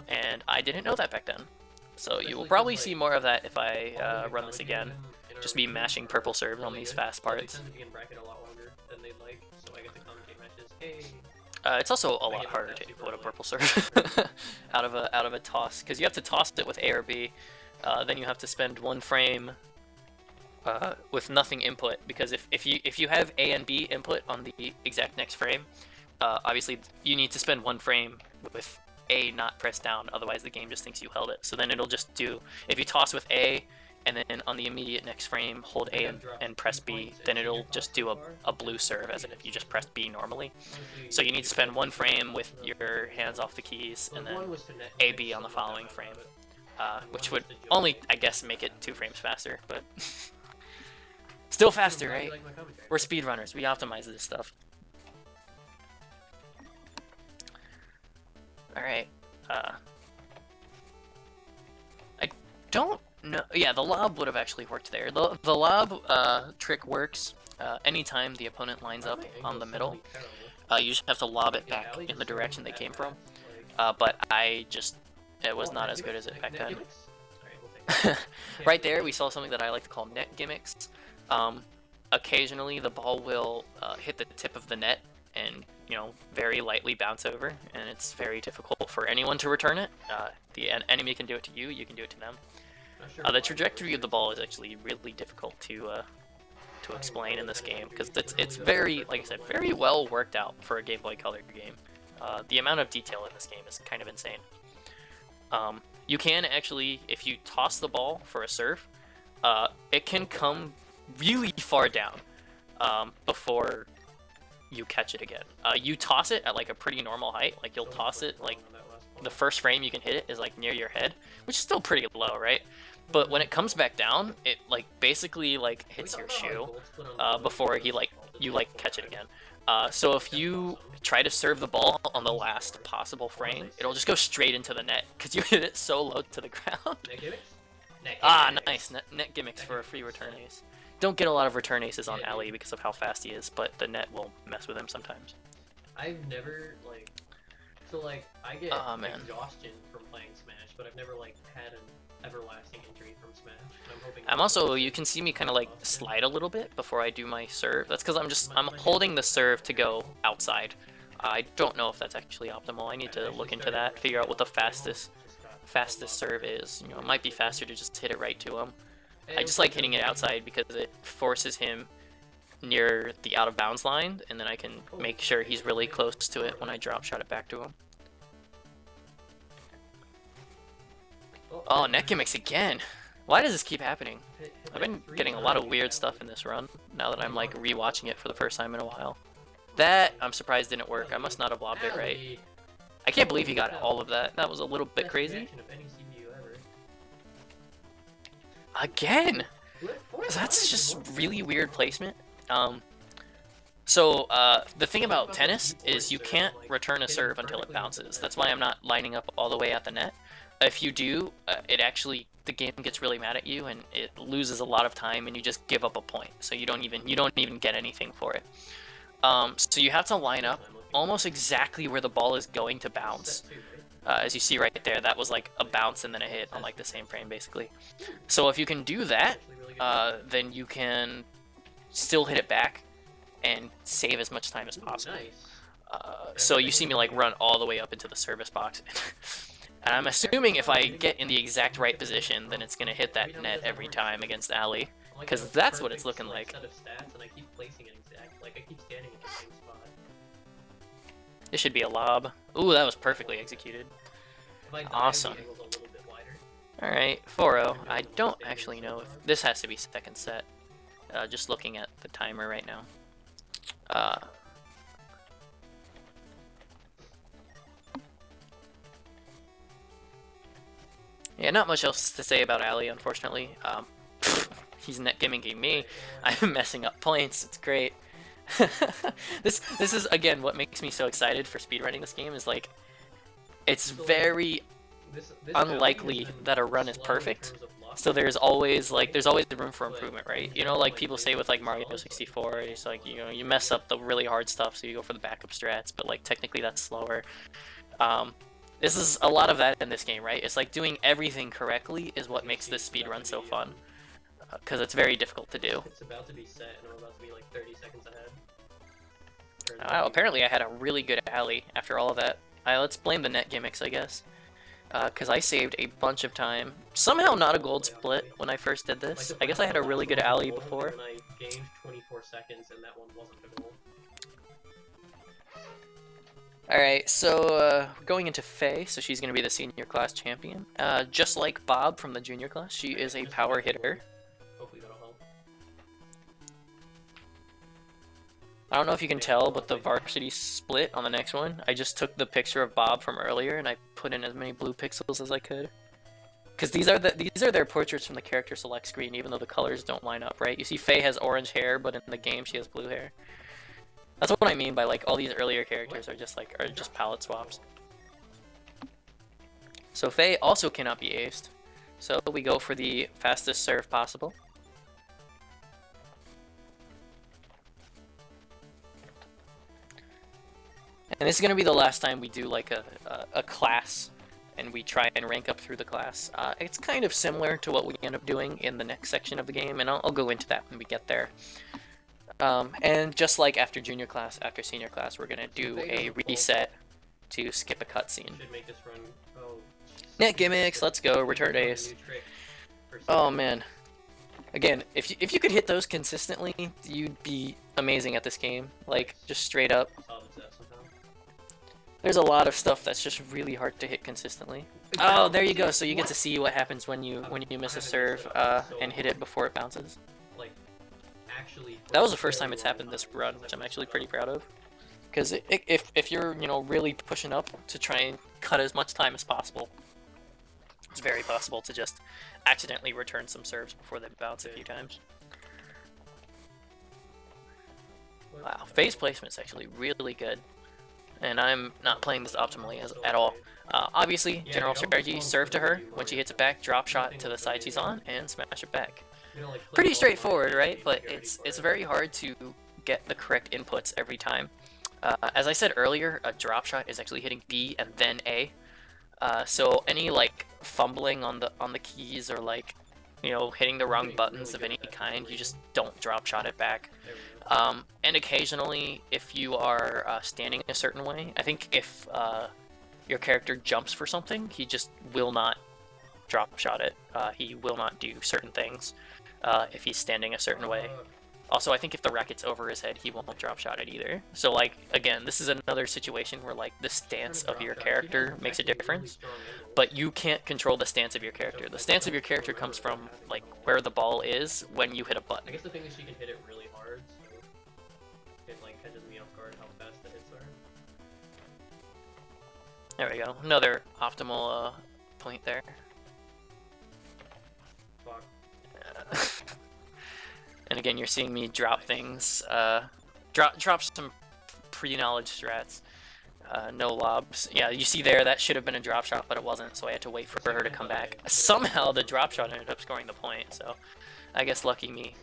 And I didn't know that back then. So you will probably see more of that if I run this again. Just me mashing purple serves on these fast parts. It's also a lot harder to put a purple serve out of a toss, because you have to toss it with A or B. Then you have to spend 1 frame with nothing input, because if you have A and B input on the exact next frame, obviously you need to spend 1 frame with A not pressed down, otherwise the game just thinks you held it. So then it'll just do, if you toss with A and then on the immediate next frame hold A and press B, then it'll just do a blue serve as if you just pressed B normally. So you need to spend 1 frame with your hands off the keys and then A, B on the following frame, which would only, I guess, make it 2 frames faster, but still faster, right? We're speedrunners, we optimize this stuff. Alright, I don't know, yeah, the lob would have actually worked there. The lob trick works anytime the opponent lines up on the middle. You just have to lob it back in the direction they came from. But it was not as good as it back then. Right there, we saw something that I like to call net gimmicks. Occasionally, the ball will hit the tip of the net and, you know, very lightly bounce over, and it's very difficult for anyone to return it. The enemy can do it to you, you can do it to them. The trajectory of the ball is actually really difficult to explain in this game, because it's very, like I said, very well worked out for a Game Boy Color game. The amount of detail in this game is kind of insane. You can actually, if you toss the ball for a serve, it can come really far down before you catch it again. You toss it at like a pretty normal height, like you'll toss it like the first frame you can hit it is like near your head, which is still pretty low, right? But when it comes back down, it like basically like hits your shoe before you catch it again. So if you try to serve the ball on the last possible frame, it'll just go straight into the net because you hit it so low to the ground. Nice. Net gimmicks for a free return ace. Don't get a lot of return aces on Ali because of how fast he is, but the net will mess with him sometimes. I've never, like... So, like, I get exhaustion from playing Smash, but I've never, like, had an everlasting injury from Smash. I'm also, you can see me kind of like slide a little bit before I do my serve. That's because I'm holding the serve to go outside. I don't know if that's actually optimal. I need to look into that, figure out what the fastest serve is. You know, it might be faster to just hit it right to him. I just like hitting it outside because it forces him near the out of bounds line, and then I can make sure he's really close to it when I drop shot it back to him. Oh, net gimmicks again. Why does this keep happening? I've been getting a lot of weird stuff in this run, now that I'm like rewatching it for the first time in a while. That, I'm surprised didn't work. I must not have lobbed it right. I can't believe he got all of that. That was a little bit crazy. Again! That's just really weird placement. The thing about tennis is you can't return a serve until it bounces. That's why I'm not lining up all the way at the net. If you do, the game gets really mad at you and it loses a lot of time and you just give up a point. So you don't even get anything for it. So you have to line up almost exactly where the ball is going to bounce. As you see right there, that was like a bounce and then a hit on like the same frame basically. So if you can do that, then you can still hit it back and save as much time as possible. So you see me like run all the way up into the service box. And I'm assuming if I get in the exact right position, then it's going to hit that net every time against Ali. Because that's what it's looking like. This should be a lob. Ooh, that was perfectly executed. Awesome. Alright, 4-0. I don't actually know if... This has to be second set. Just looking at the timer right now. Yeah, not much else to say about Ali, unfortunately. He's net gimmicking me. I'm messing up points. It's great. This is, again, what makes me so excited for speedrunning this game is, like, it's very unlikely that a run is perfect. So there's always room for improvement, right? You know, like people say with, like, Mario 64, it's like, you know, you mess up the really hard stuff, so you go for the backup strats, but, like, technically that's slower. This is a lot of that in this game, right? It's like doing everything correctly is what makes this speedrun so fun. Because it's very difficult to do. It's about to be set and we're about to be like 30 seconds ahead. Wow, apparently I had a really good alley after all of that. Let's blame the net gimmicks, I guess. Because I saved a bunch of time. Somehow not a gold split when I first did this. I guess I had a really good alley before. And I gained 24 seconds and that one wasn't a goal. Alright, so going into Faye, so she's going to be the senior class champion. Just like Bob from the junior class, she is a power hitter. Hopefully that'll help. I don't know if you can tell, but the varsity split on the next one, I just took the picture of Bob from earlier and I put in as many blue pixels as I could. Because these are their portraits from the character select screen, even though the colors don't line up, right? You see Faye has orange hair, but in the game she has blue hair. That's what I mean by, like, all these earlier characters are just palette swaps. So Faye also cannot be aced. So we go for the fastest serve possible. And this is going to be the last time we do, like, a class and we try and rank up through the class. It's kind of similar to what we end up doing in the next section of the game, and I'll go into that when we get there. And just like after junior class, after senior class, we're gonna do a reset to skip a cutscene. Net gimmicks, let's go, return ace. Oh man. Again, if you could hit those consistently, you'd be amazing at this game. Like, just straight up. There's a lot of stuff that's just really hard to hit consistently. Oh, there you go. So you get to see what happens when you miss a serve and hit it before it bounces. That was the first time it's happened this run, which I'm actually pretty proud of. Because if you're really pushing up to try and cut as much time as possible, it's very possible to just accidentally return some serves before they bounce a few times. Wow, phase placement's actually really good. And I'm not playing this optimally at all. Obviously, general strategy, serve to her. When she hits it back, drop shot to the side she's on, and smash it back. Pretty straightforward, right? But it's very hard to get the correct inputs every time. As I said earlier, a drop shot is actually hitting B and then A. So any like fumbling on the keys or like hitting the wrong buttons of any kind, you just don't drop shot it back. And occasionally, if you are standing a certain way, I think if your character jumps for something, he just will not drop shot it. He will not do certain things if he's standing a certain way. Also, I think if the racket's over his head, he won't drop shot it either. So, like, again, this is another situation where, like, the stance of your character makes a difference, but you can't control the stance of your character. The stance of your character comes from, like, where the ball is when you hit a button. I guess the thing is she can hit it really hard, so it, like, catches me off guard how fast the hits are. There we go. Another optimal point there. Fuck. And again, you're seeing me drop things, drop some pre-knowledge strats, no lobs. Yeah, you see there, that should have been a drop shot, but it wasn't, so I had to wait for her to come back. Somehow the drop shot ended up scoring the point, so I guess lucky me.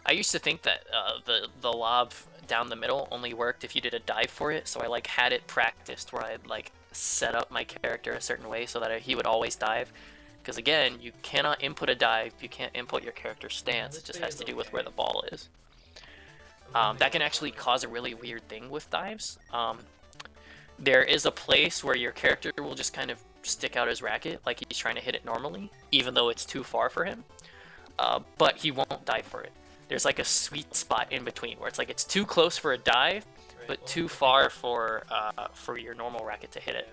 I used to think that the lob down the middle only worked if you did a dive for it, so I like had it practiced where I'd like set up my character a certain way so that he would always dive. Because again, you cannot input a dive, you can't input your character's stance, it just has to do with where the ball is. That can actually cause a really weird thing with dives. There is a place where your character will just kind of stick out his racket like he's trying to hit it normally, even though it's too far for him, but he won't dive for it. There's like a sweet spot in between where it's like it's too close for a dive, but too far for your normal racket to hit it.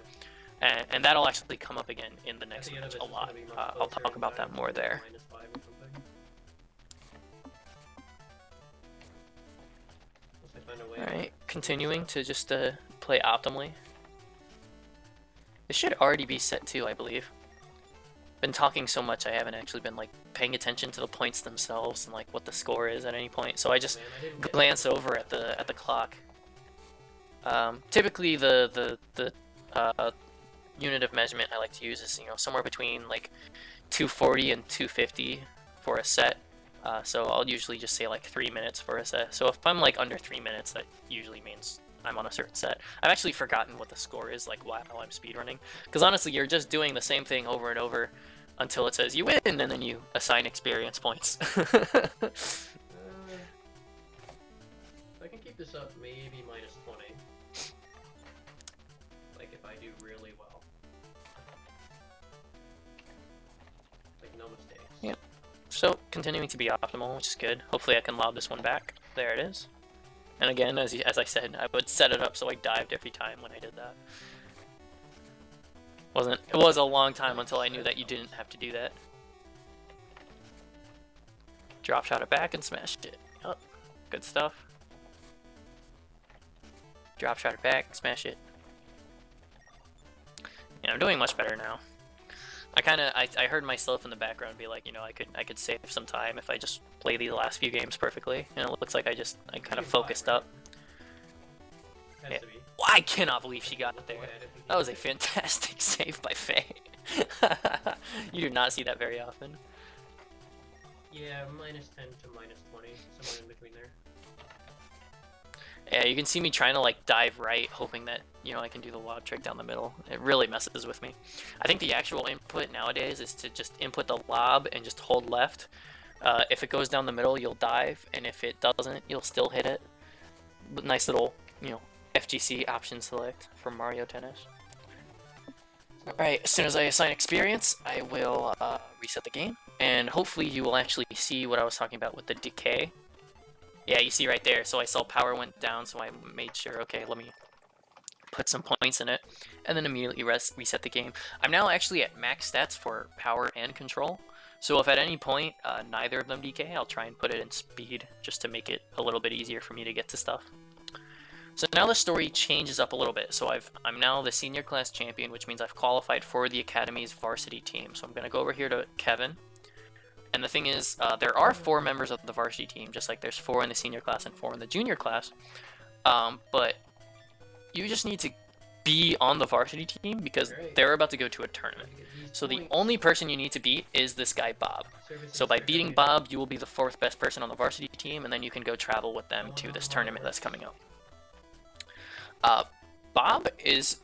And that'll actually come up again in the next match a lot. I'll talk about that more there. Alright, continuing to just play optimally. This should already be set too, I believe. Been talking so much I haven't actually been like paying attention to the points themselves and like what the score is at any point. So I just glance over at the clock. Typically the unit of measurement I like to use is somewhere between like 240 and 250 for a set. So I'll usually just say like 3 minutes for a set. So if I'm like under 3 minutes, that usually means I'm on a certain set. I've actually forgotten what the score is like while I'm speedrunning, because honestly you're just doing the same thing over and over until it says you win, and then you assign experience points. I can keep this up, maybe minus 20. Like if I do really well. Like no mistakes. Yep. So continuing to be optimal, which is good. Hopefully I can lob this one back. There it is. And again, as I said, I would set it up so I dived every time when I did that. It was a long time until I knew that you didn't have to do that. Drop shot it back and smashed it. Oh, good stuff. Drop shot it back, smash it. Yeah, I'm doing much better now. I heard myself in the background be like, I could save some time if I just play these last few games perfectly. And it looks like I kind of focused up. Yeah. I cannot believe she got there. That was a fantastic save by Faye. You do not see that very often. Yeah, minus 10 to minus 20, somewhere in between there. Yeah, you can see me trying to like dive right, hoping that, you know, I can do the lob trick down the middle. It really messes with me. I think the actual input nowadays is to just input the lob and just hold left. If it goes down the middle, you'll dive, and if it doesn't, you'll still hit it. Nice little, you know, FGC option select from Mario Tennis. Alright, as soon as I assign experience, I will reset the game, and hopefully you will actually see what I was talking about with the decay. Yeah, you see right there, so I saw power went down, so I made sure, okay, let me put some points in it, and then immediately reset the game. I'm now actually at max stats for power and control, so if at any point neither of them decay, I'll try and put it in speed, just to make it a little bit easier for me to get to stuff. So now the story changes up a little bit. So I'm now the senior class champion, which means I've qualified for the Academy's varsity team. So I'm going to go over here to Kevin. And the thing is, there are 4 members of the varsity team, just like there's 4 in the senior class and 4 in the junior class. But you just need to be on the varsity team because they're about to go to a tournament. So the only person you need to beat is this guy, Bob. So by beating Bob, you will be the 4th best person on the varsity team, and then you can go travel with them to this tournament that's coming up. Bob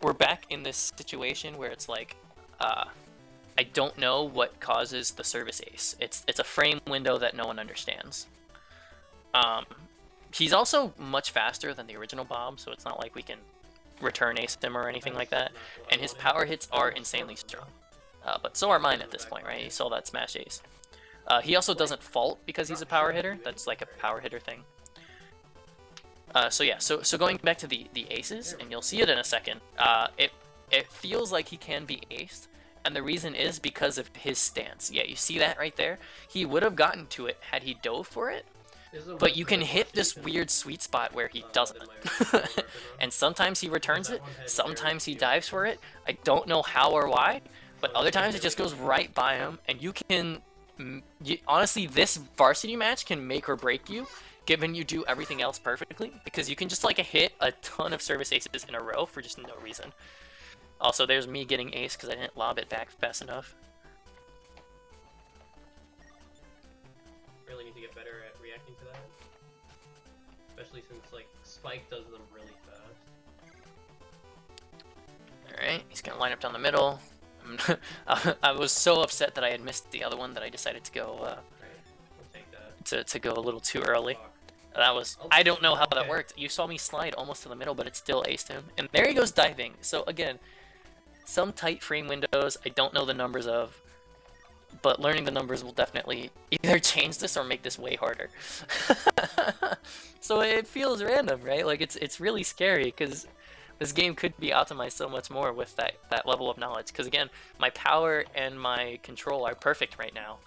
we're back in this situation where it's like, I don't know what causes the service ace. It's a frame window that no one understands. He's also much faster than the original Bob, so it's not like we can return ace him or anything like that. And his power hits are insanely strong. But so are mine at this point, right? You saw that smash ace. He also doesn't fault because he's a power hitter. That's like a power hitter thing. So yeah, so going back to the aces, and you'll see it in a second, it feels like he can be aced, and the reason is because of his stance. Yeah, you see that right there? He would have gotten to it had he dove for it, but you can hit this weird sweet spot where he doesn't. And sometimes he returns it, sometimes he dives for it. I don't know how or why, but other times it just goes right by him, and you can... honestly, this varsity match can make or break you, given you do everything else perfectly, because you can just like hit a ton of service aces in a row for just no reason. Also, there's me getting ace because I didn't lob it back fast enough. Really need to get better at reacting to that, especially since like Spike does them really fast. Alright, he's gonna line up down the middle. I was so upset that I had missed the other one that I decided to go Right. We'll take that. to go a little too early. That was, I don't know how that worked. You saw me slide almost to the middle, but it still aced him. And there he goes diving. So again, some tight frame windows I don't know the numbers of, but learning the numbers will definitely either change this or make this way harder. So it feels random, right? Like it's really scary because this game could be optimized so much more with that level of knowledge. Because again, my power and my control are perfect right now.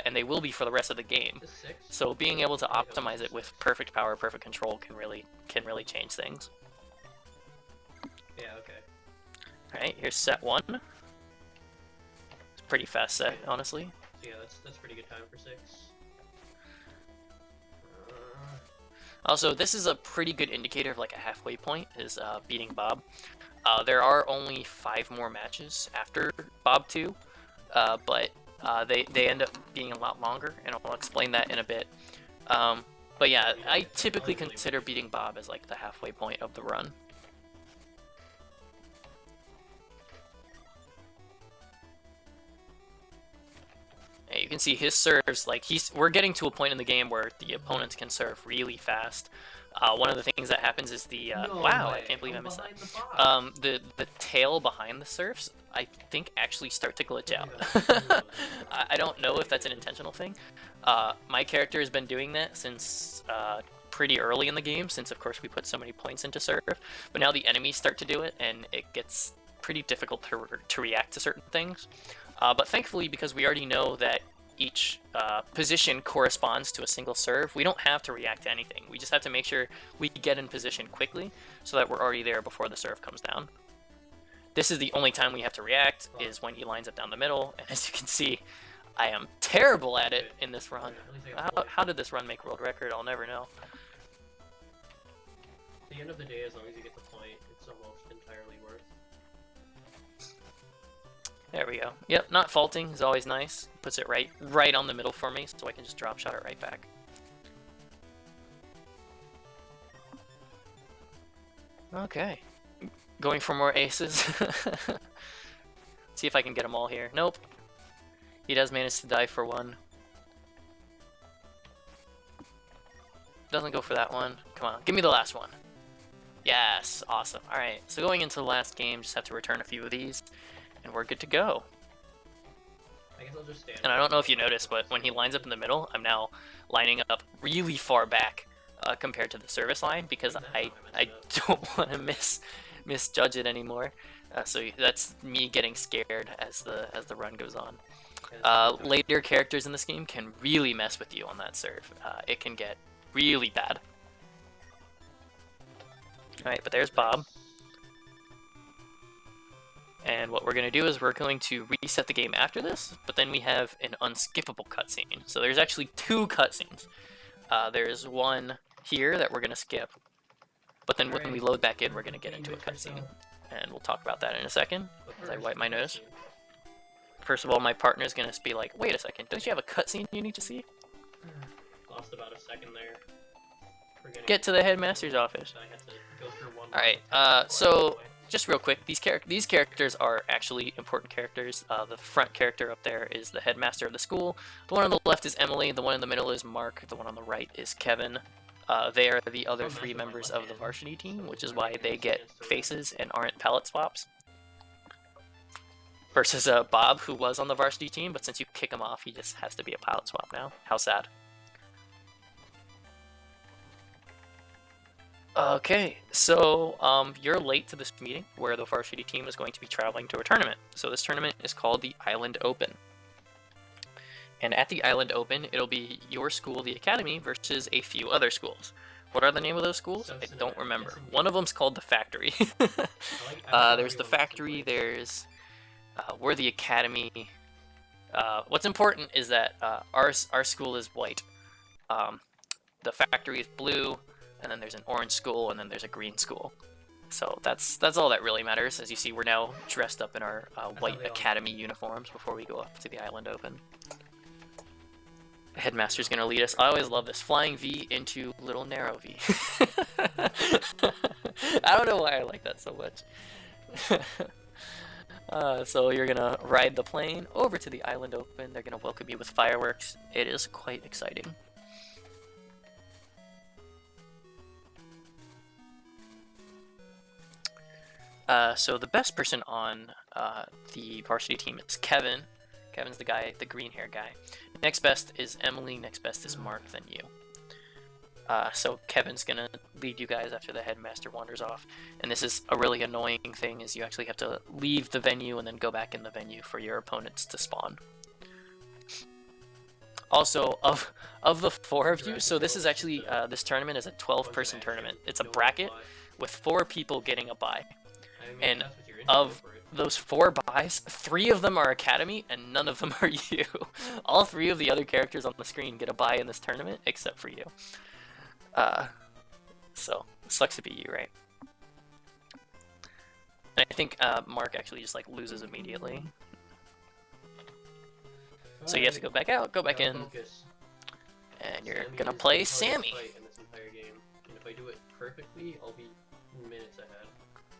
And they will be for the rest of the game. So being able to optimize it with perfect power, perfect control can really change things. Yeah, okay. Alright, here's set 1. It's a pretty fast set, honestly. Yeah, that's pretty good time for 6. Also, this is a pretty good indicator of like a halfway point, is beating Bob. There are only 5 more matches after Bob 2, but they end up being a lot longer, and I'll explain that in a bit. But yeah, I typically consider beating Bob as like the halfway point of the run. And you can see his serves, like we're getting to a point in the game where the opponents can serve really fast. One of the things that happens is the wow, I can't believe I missed that. The tail behind the serves, I think, actually start to glitch out. I don't know if that's an intentional thing. My character has been doing that since pretty early in the game, since of course we put so many points into serve. But now the enemies start to do it, and it gets pretty difficult to react to certain things. But thankfully, because we already know that each position corresponds to a single serve, we don't have to react to anything. We just have to make sure we get in position quickly so that we're already there before the serve comes down. This is the only time we have to react, is when he lines up down the middle, and as you can see, I am terrible at it in this run. How did this run make world record? I'll never know. At the end of the day, as long as you get the point, it's almost entirely worth. There we go. Yep, not faulting is always nice. Puts it right on the middle for me, so I can just drop shot it right back. Okay. Going for more aces. See if I can get them all here. Nope. He does manage to die for one. Doesn't go for that one. Come on, give me the last one. Yes, awesome. Alright, so going into the last game, just have to return a few of these, and we're good to go. I guess I'll just stand. And I don't know if you noticed, but when he lines up in the middle, I'm now lining up really far back compared to the service line, because I don't want to misjudge it anymore. So that's me getting scared as the run goes on. Later characters in this game can really mess with you on that serve. It can get really bad. Alright, but there's Bob. And what we're going to do is we're going to reset the game after this, but then we have an unskippable cutscene. So there's actually two cutscenes. There's one here that we're going to skip, but then when we load back in, we're going to get into a cutscene. And we'll talk about that in a second, as I wipe my nose. First of all, my partner's going to be like, wait a second, don't you have a cutscene you need to see? Lost about a second there. Get to the headmaster's office. Alright, so just real quick, these characters are actually important characters. The front character up there is the headmaster of the school. The one on the left is Emily. The one in the middle is Mark. The one on the right is Kevin. They are the other three members of the varsity team, which is why they get faces and aren't palette swaps. Versus Bob, who was on the varsity team, but since you kick him off, he just has to be a palette swap now. How sad. Okay, so you're late to this meeting where the varsity team is going to be traveling to a tournament. So this tournament is called the Island Open. And at the Island Open, it'll be your school, the Academy, versus a few other schools. What are the name of those schools? I don't remember. One of them's called the Factory. There's the Factory, there's... we're the Academy. What's important is that our school is white. The Factory is blue. And then there's an orange school, and then there's a green school. So that's all that really matters. As you see, we're now dressed up in our white academy uniforms before we go up to the Island Open. The headmaster's gonna lead us. I always love this. Flying V into little narrow V. I don't know why I like that so much. So you're gonna ride the plane over to the Island Open. They're gonna welcome you with fireworks. It is quite exciting. So the best person on the varsity team is Kevin. Kevin's the guy, the green hair guy. Next best is Emily. Next best is Mark, then you. So Kevin's gonna lead you guys after the headmaster wanders off. And this is a really annoying thing, is you actually have to leave the venue and then go back in the venue for your opponents to spawn. Also, of the four of you, so this is actually, this tournament is a 12-person tournament. It's a bracket with 4 people getting a bye. And of those 4 buys, 3 of them are Academy, and none of them are you. All 3 of the other characters on the screen get a buy in this tournament, except for you. So, it sucks to be you, right? And I think Mark actually just like loses immediately. So you have to go back out, go back in, and you're gonna play Sammy. And if I do it perfectly, I'll be minutes ahead.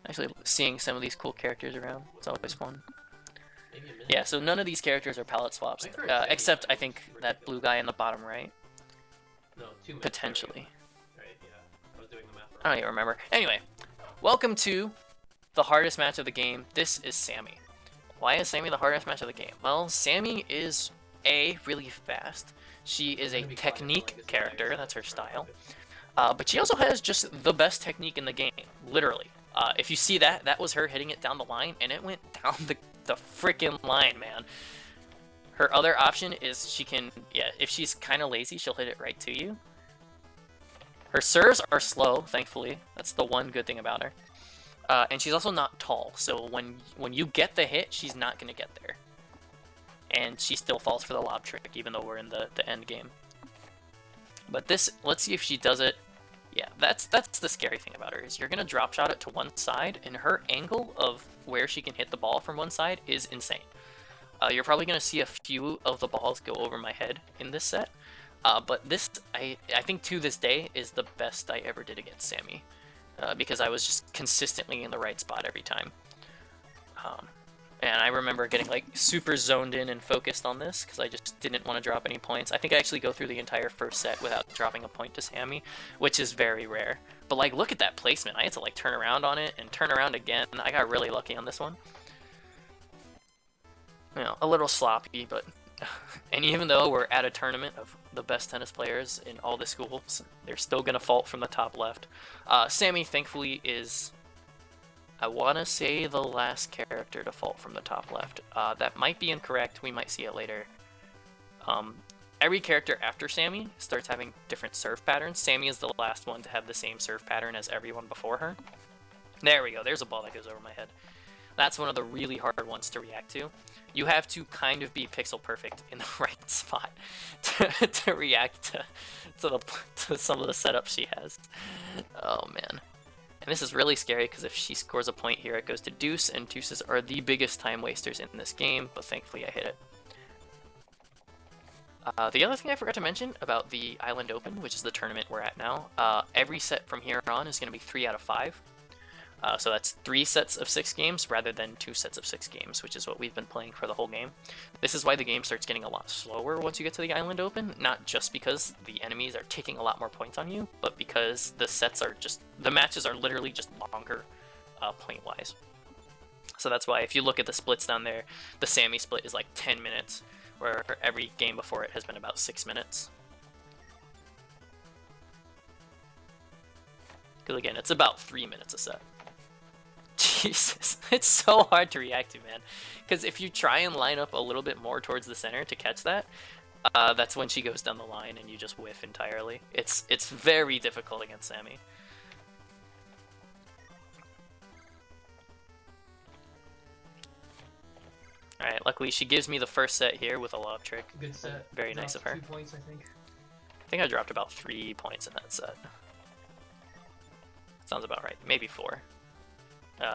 Actually, seeing some of these cool characters around, it's always fun. Yeah, so none of these characters are palette swaps, except I think that blue guy in the bottom right. No, 2 minutes. Potentially. Right, yeah. I was doing the math wrong. I don't even remember. Anyway, welcome to the hardest match of the game. This is Sammy. Why is Sammy the hardest match of the game? Well, Sammy is, really fast. She is a technique character, that's her style. But she also has just the best technique in the game, literally. If you see that, that was her hitting it down the line, and it went down the frickin' line, man. Her other option is she can, if she's kind of lazy, she'll hit it right to you. Her serves are slow, thankfully. That's the one good thing about her. And she's also not tall, so when you get the hit, she's not going to get there. And she still falls for the lob trick, even though we're in the end game. But this, let's see if she does it. Yeah, that's the scary thing about her, is you're going to drop shot it to one side, and her angle of where she can hit the ball from one side is insane. You're probably going to see a few of the balls go over my head in this set. But this, I think to this day, is the best I ever did against Sammy. because I was just consistently in the right spot every time. And I remember getting like super zoned in and focused on this because I just didn't want to drop any points. I think I actually go through the entire first set without dropping a point to Sammy, which is very rare. But like, look at that placement. I had to like turn around on it and turn around again. I got really lucky on this one. You know, a little sloppy, but and even though we're at a tournament of the best tennis players in all the schools, they're still gonna fault from the top left. Sammy, thankfully, is, I want to say, the last character to fault from the top left. That might be incorrect. We might see it later. Every character after Sammy starts having different serve patterns. Sammy is the last one to have the same serve pattern as everyone before her. There we go. There's a ball that goes over my head. That's one of the really hard ones to react to. You have to kind of be pixel perfect in the right spot to react to some of the setups she has. Oh, man. And this is really scary because if she scores a point here, it goes to deuce, and deuces are the biggest time wasters in this game, but thankfully I hit it. The other thing I forgot to mention about the Island Open, which is the tournament we're at now, every set from here on is going to be 3 out of 5. So that's 3 sets of 6 games rather than 2 sets of 6 games, which is what we've been playing for the whole game. This is why the game starts getting a lot slower once you get to the Island Open, not just because the enemies are taking a lot more points on you, but because the sets are just, the matches are literally just longer point-wise. So that's why if you look at the splits down there, the Sammy split is like 10 minutes, where every game before it has been about 6 minutes. Because again, it's about 3 minutes a set. Jesus, it's so hard to react to, man. Because if you try and line up a little bit more towards the center to catch that, that's when she goes down the line and you just whiff entirely. It's very difficult against Sammy. Alright, luckily she gives me the first set here with a lob trick. Good set. Very nice of her. 2 points, I think I dropped about 3 points in that set. Sounds about right. Maybe 4.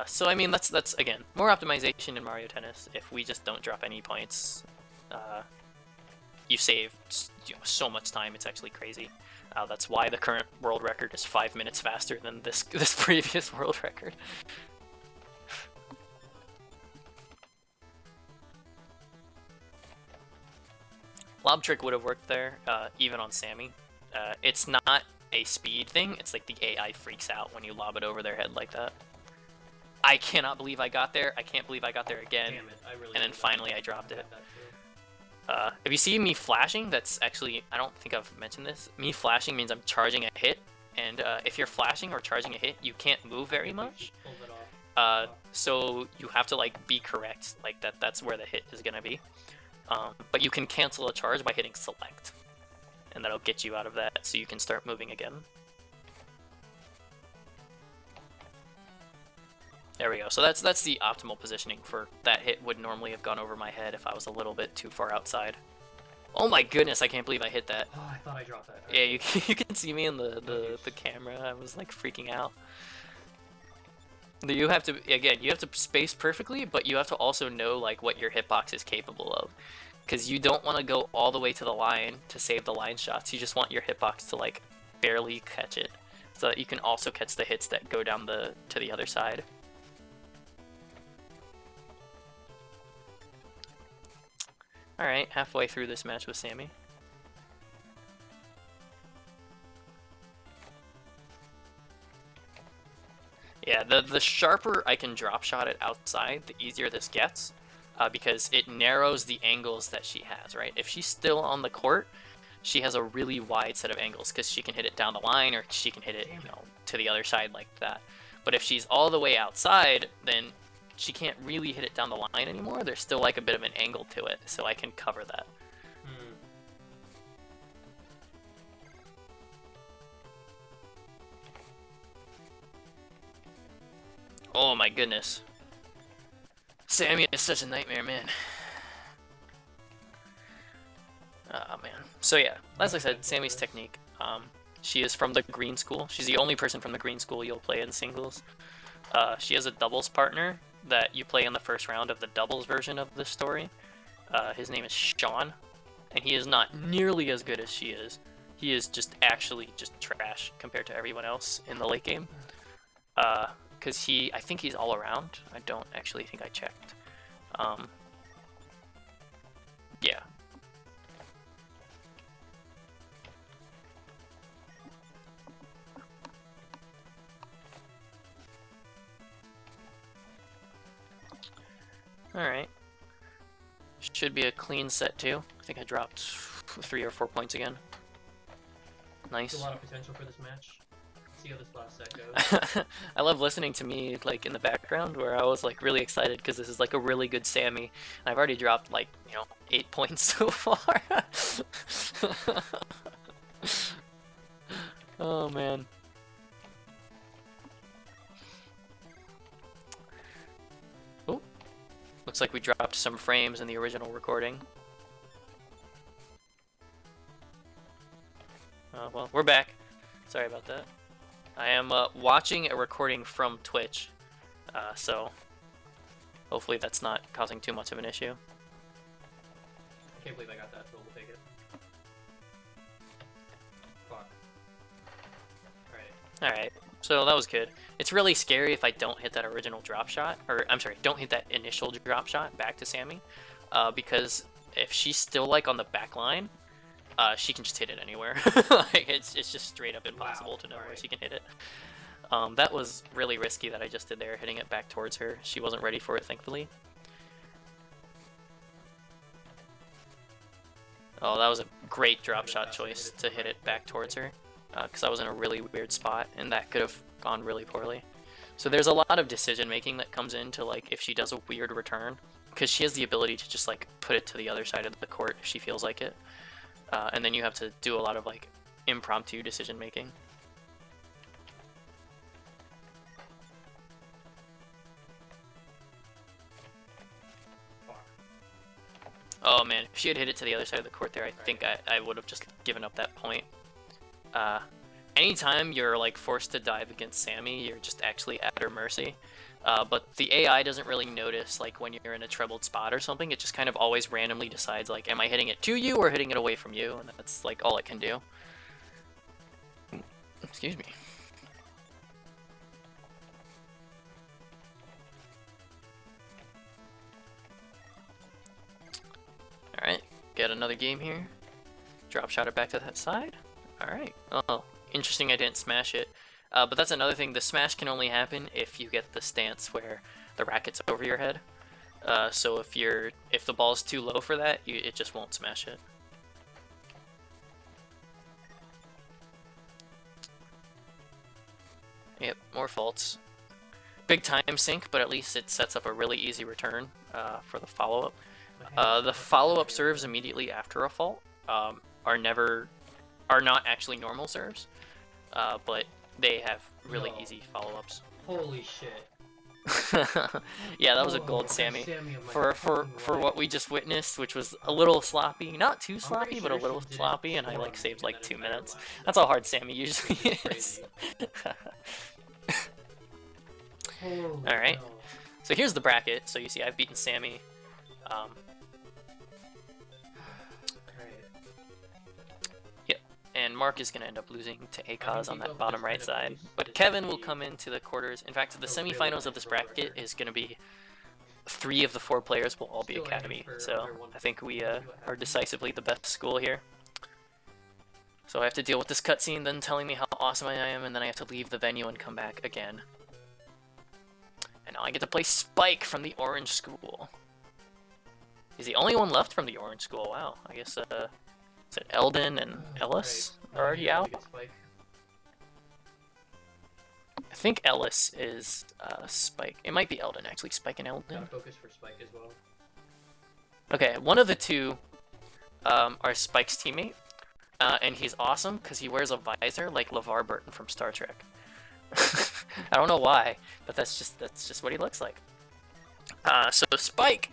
So I mean, that's again more optimization in Mario Tennis. If we just don't drop any points, you save so much time. It's actually crazy. That's why the current world record is 5 minutes faster than this previous world record. Lob trick would have worked there, even on Sammy. It's not a speed thing. It's like the AI freaks out when you lob it over their head like that. I cannot believe I got there. I can't believe I got there again. Damn it, I really and then finally I dropped it. If you see me flashing, that's actually, I don't think I've mentioned this. Me flashing means I'm charging a hit, and if you're flashing or charging a hit, you can't move very much. So you have to like be correct, like that's where the hit is gonna be. But you can cancel a charge by hitting select, and that'll get you out of that so you can start moving again. There we go. So that's the optimal positioning for that hit. Would normally have gone over my head if I was a little bit too far outside. Oh my goodness, I can't believe I hit that. Oh, I thought I dropped that. Yeah, you can see me in the camera. I was like freaking out. You have to, again, you have to space perfectly, but you have to also know like what your hitbox is capable of. Because you don't want to go all the way to the line to save the line shots. You just want your hitbox to like barely catch it, so that you can also catch the hits that go down to the other side. Alright, halfway through this match with Sammy. Yeah, the sharper I can drop shot it outside, the easier this gets, because it narrows the angles that she has, right? If she's still on the court, she has a really wide set of angles, because she can hit it down the line, or she can hit it, you know, to the other side like that. But if she's all the way outside, then she can't really hit it down the line anymore. There's still like a bit of an angle to it, so I can cover that. Oh my goodness. Sammy is such a nightmare, man. Oh man. So yeah, as I said, Sammy's technique. She is from the green school. She's the only person from the green school you'll play in singles. She has a doubles partner that you play in the first round of the doubles version of this story. His name is Sean, and he is not nearly as good as she is. He is just actually just trash compared to everyone else in the late game. Because I think he's all around. I don't actually think I checked. Yeah. Alright. Should be a clean set too. I think I dropped 3 or 4 points again. Nice. There's a lot of potential for this match. See how this last set goes. I love listening to me like in the background where I was like really excited because this is like a really good Sammy. And I've already dropped like, 8 points so far. Oh man. Oh, looks like we dropped some frames in the original recording. Well, we're back. Sorry about that. I am watching a recording from Twitch, so hopefully that's not causing too much of an issue. I can't believe I got that, but we'll take it. Fuck. Alright, so that was good. It's really scary if I don't hit that original drop shot, or I'm sorry, don't hit that initial drop shot back to Sammy, because if she's still like on the back line, she can just hit it anywhere. Like, it's just straight up impossible to know where she can hit it. That was really risky that I just did there, hitting it back towards her. She wasn't ready for it, thankfully. Oh, that was a great drop shot choice to hit it back towards her, because I was in a really weird spot, and that could have gone really poorly. So there's a lot of decision making that comes into like if she does a weird return, because she has the ability to just like put it to the other side of the court if she feels like it. And then you have to do a lot of like impromptu decision making. Oh man, if she had hit it to the other side of the court there, I think I would have just given up that point. Anytime you're like forced to dive against Sammy, you're just actually at her mercy. But the AI doesn't really notice like when you're in a troubled spot or something. It just kind of always randomly decides like, am I hitting it to you or hitting it away from you? And that's like all it can do. Excuse me. Alright, get another game here. Drop shot it back to that side. Alright, oh, interesting I didn't smash it. But that's another thing, the smash can only happen if you get the stance where the racket's over your head. So if the ball's too low for that, it just won't smash it. Yep, more faults. Big time sink, but at least it sets up a really easy return for the follow-up. The follow-up serves immediately after a fault are not actually normal serves, but they have really easy follow-ups. Holy shit. Yeah, that was a gold Sammy. For what we just witnessed, which was a little sloppy. Not too sloppy, but a little sloppy, and I like saved like 2 minutes. That's how hard Sammy usually is. Alright. So here's the bracket. So you see I've beaten Sammy. Yep. And Mark is going to end up losing to ACOS on that bottom right side. But Kevin will come into the quarters. In fact, the semifinals of this bracket is going to be 3 of the 4 players will all be Academy. So I think we are decisively the best school here. So I have to deal with this cutscene, then telling me how awesome I am, and then I have to leave the venue and come back again. And now I get to play Spike from the Orange School. He's the only one left from the Orange School. Wow, I guess is it Eldon and Ellis are already out? I think Ellis is Spike. It might be Eldon actually. Spike and Eldon. Focus for Spike as well. Okay, one of the two are Spike's teammate, and he's awesome because he wears a visor like LeVar Burton from Star Trek. I don't know why, but that's just what he looks like. So Spike,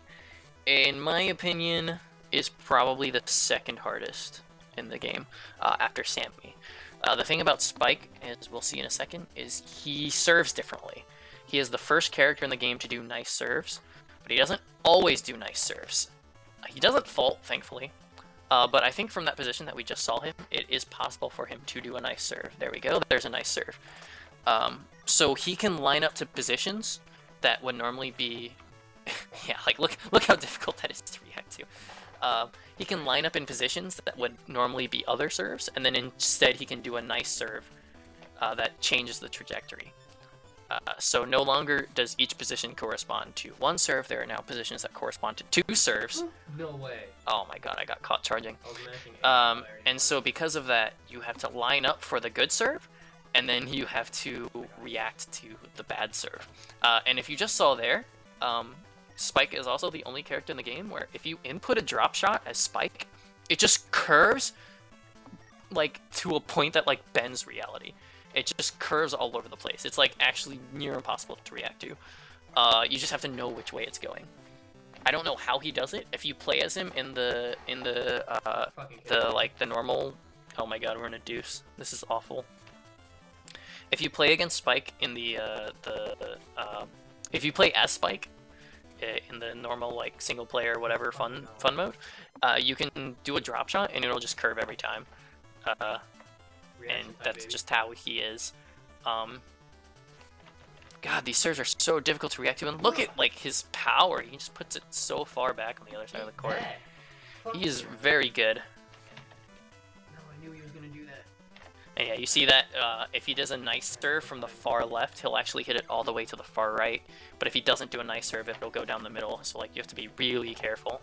in my opinion, is probably the second hardest in the game after Sammy. The thing about Spike, as we'll see in a second, is he serves differently. He is the first character in the game to do nice serves, but he doesn't always do nice serves. He doesn't fault, thankfully, but I think from that position that we just saw him, it is possible for him to do a nice serve. There we go, there's a nice serve. So he can line up to positions that would normally be, yeah, like look how difficult that is to react to. He can line up in positions that would normally be other serves, and then instead he can do a nice serve that changes the trajectory. So no longer does each position correspond to one serve, there are now positions that correspond to 2 serves. No way. Oh my god, I got caught charging. And so because of that, you have to line up for the good serve, and then you have to react to the bad serve. And if you just saw there, Spike is also the only character in the game where if you input a drop shot as Spike, it just curves like to a point that like bends reality. It just curves all over the place. It's like actually near impossible to react to. You just have to know which way it's going. I don't know how he does it. If you play as him in the normal, oh my god, we're in a deuce. This is awful. If you play against Spike in if you play as Spike in the normal like single player whatever fun mode, you can do a drop shot and it'll just curve every time. And that's just how he is. God, these serves are so difficult to react to, and look at like his power. He just puts it so far back on the other side of the court. He is very good. No, I knew he was gonna do that. And yeah, you see that if he does a nice serve from the far left, he'll actually hit it all the way to the far right. But if he doesn't do a nice serve, it'll go down the middle. So like you have to be really careful.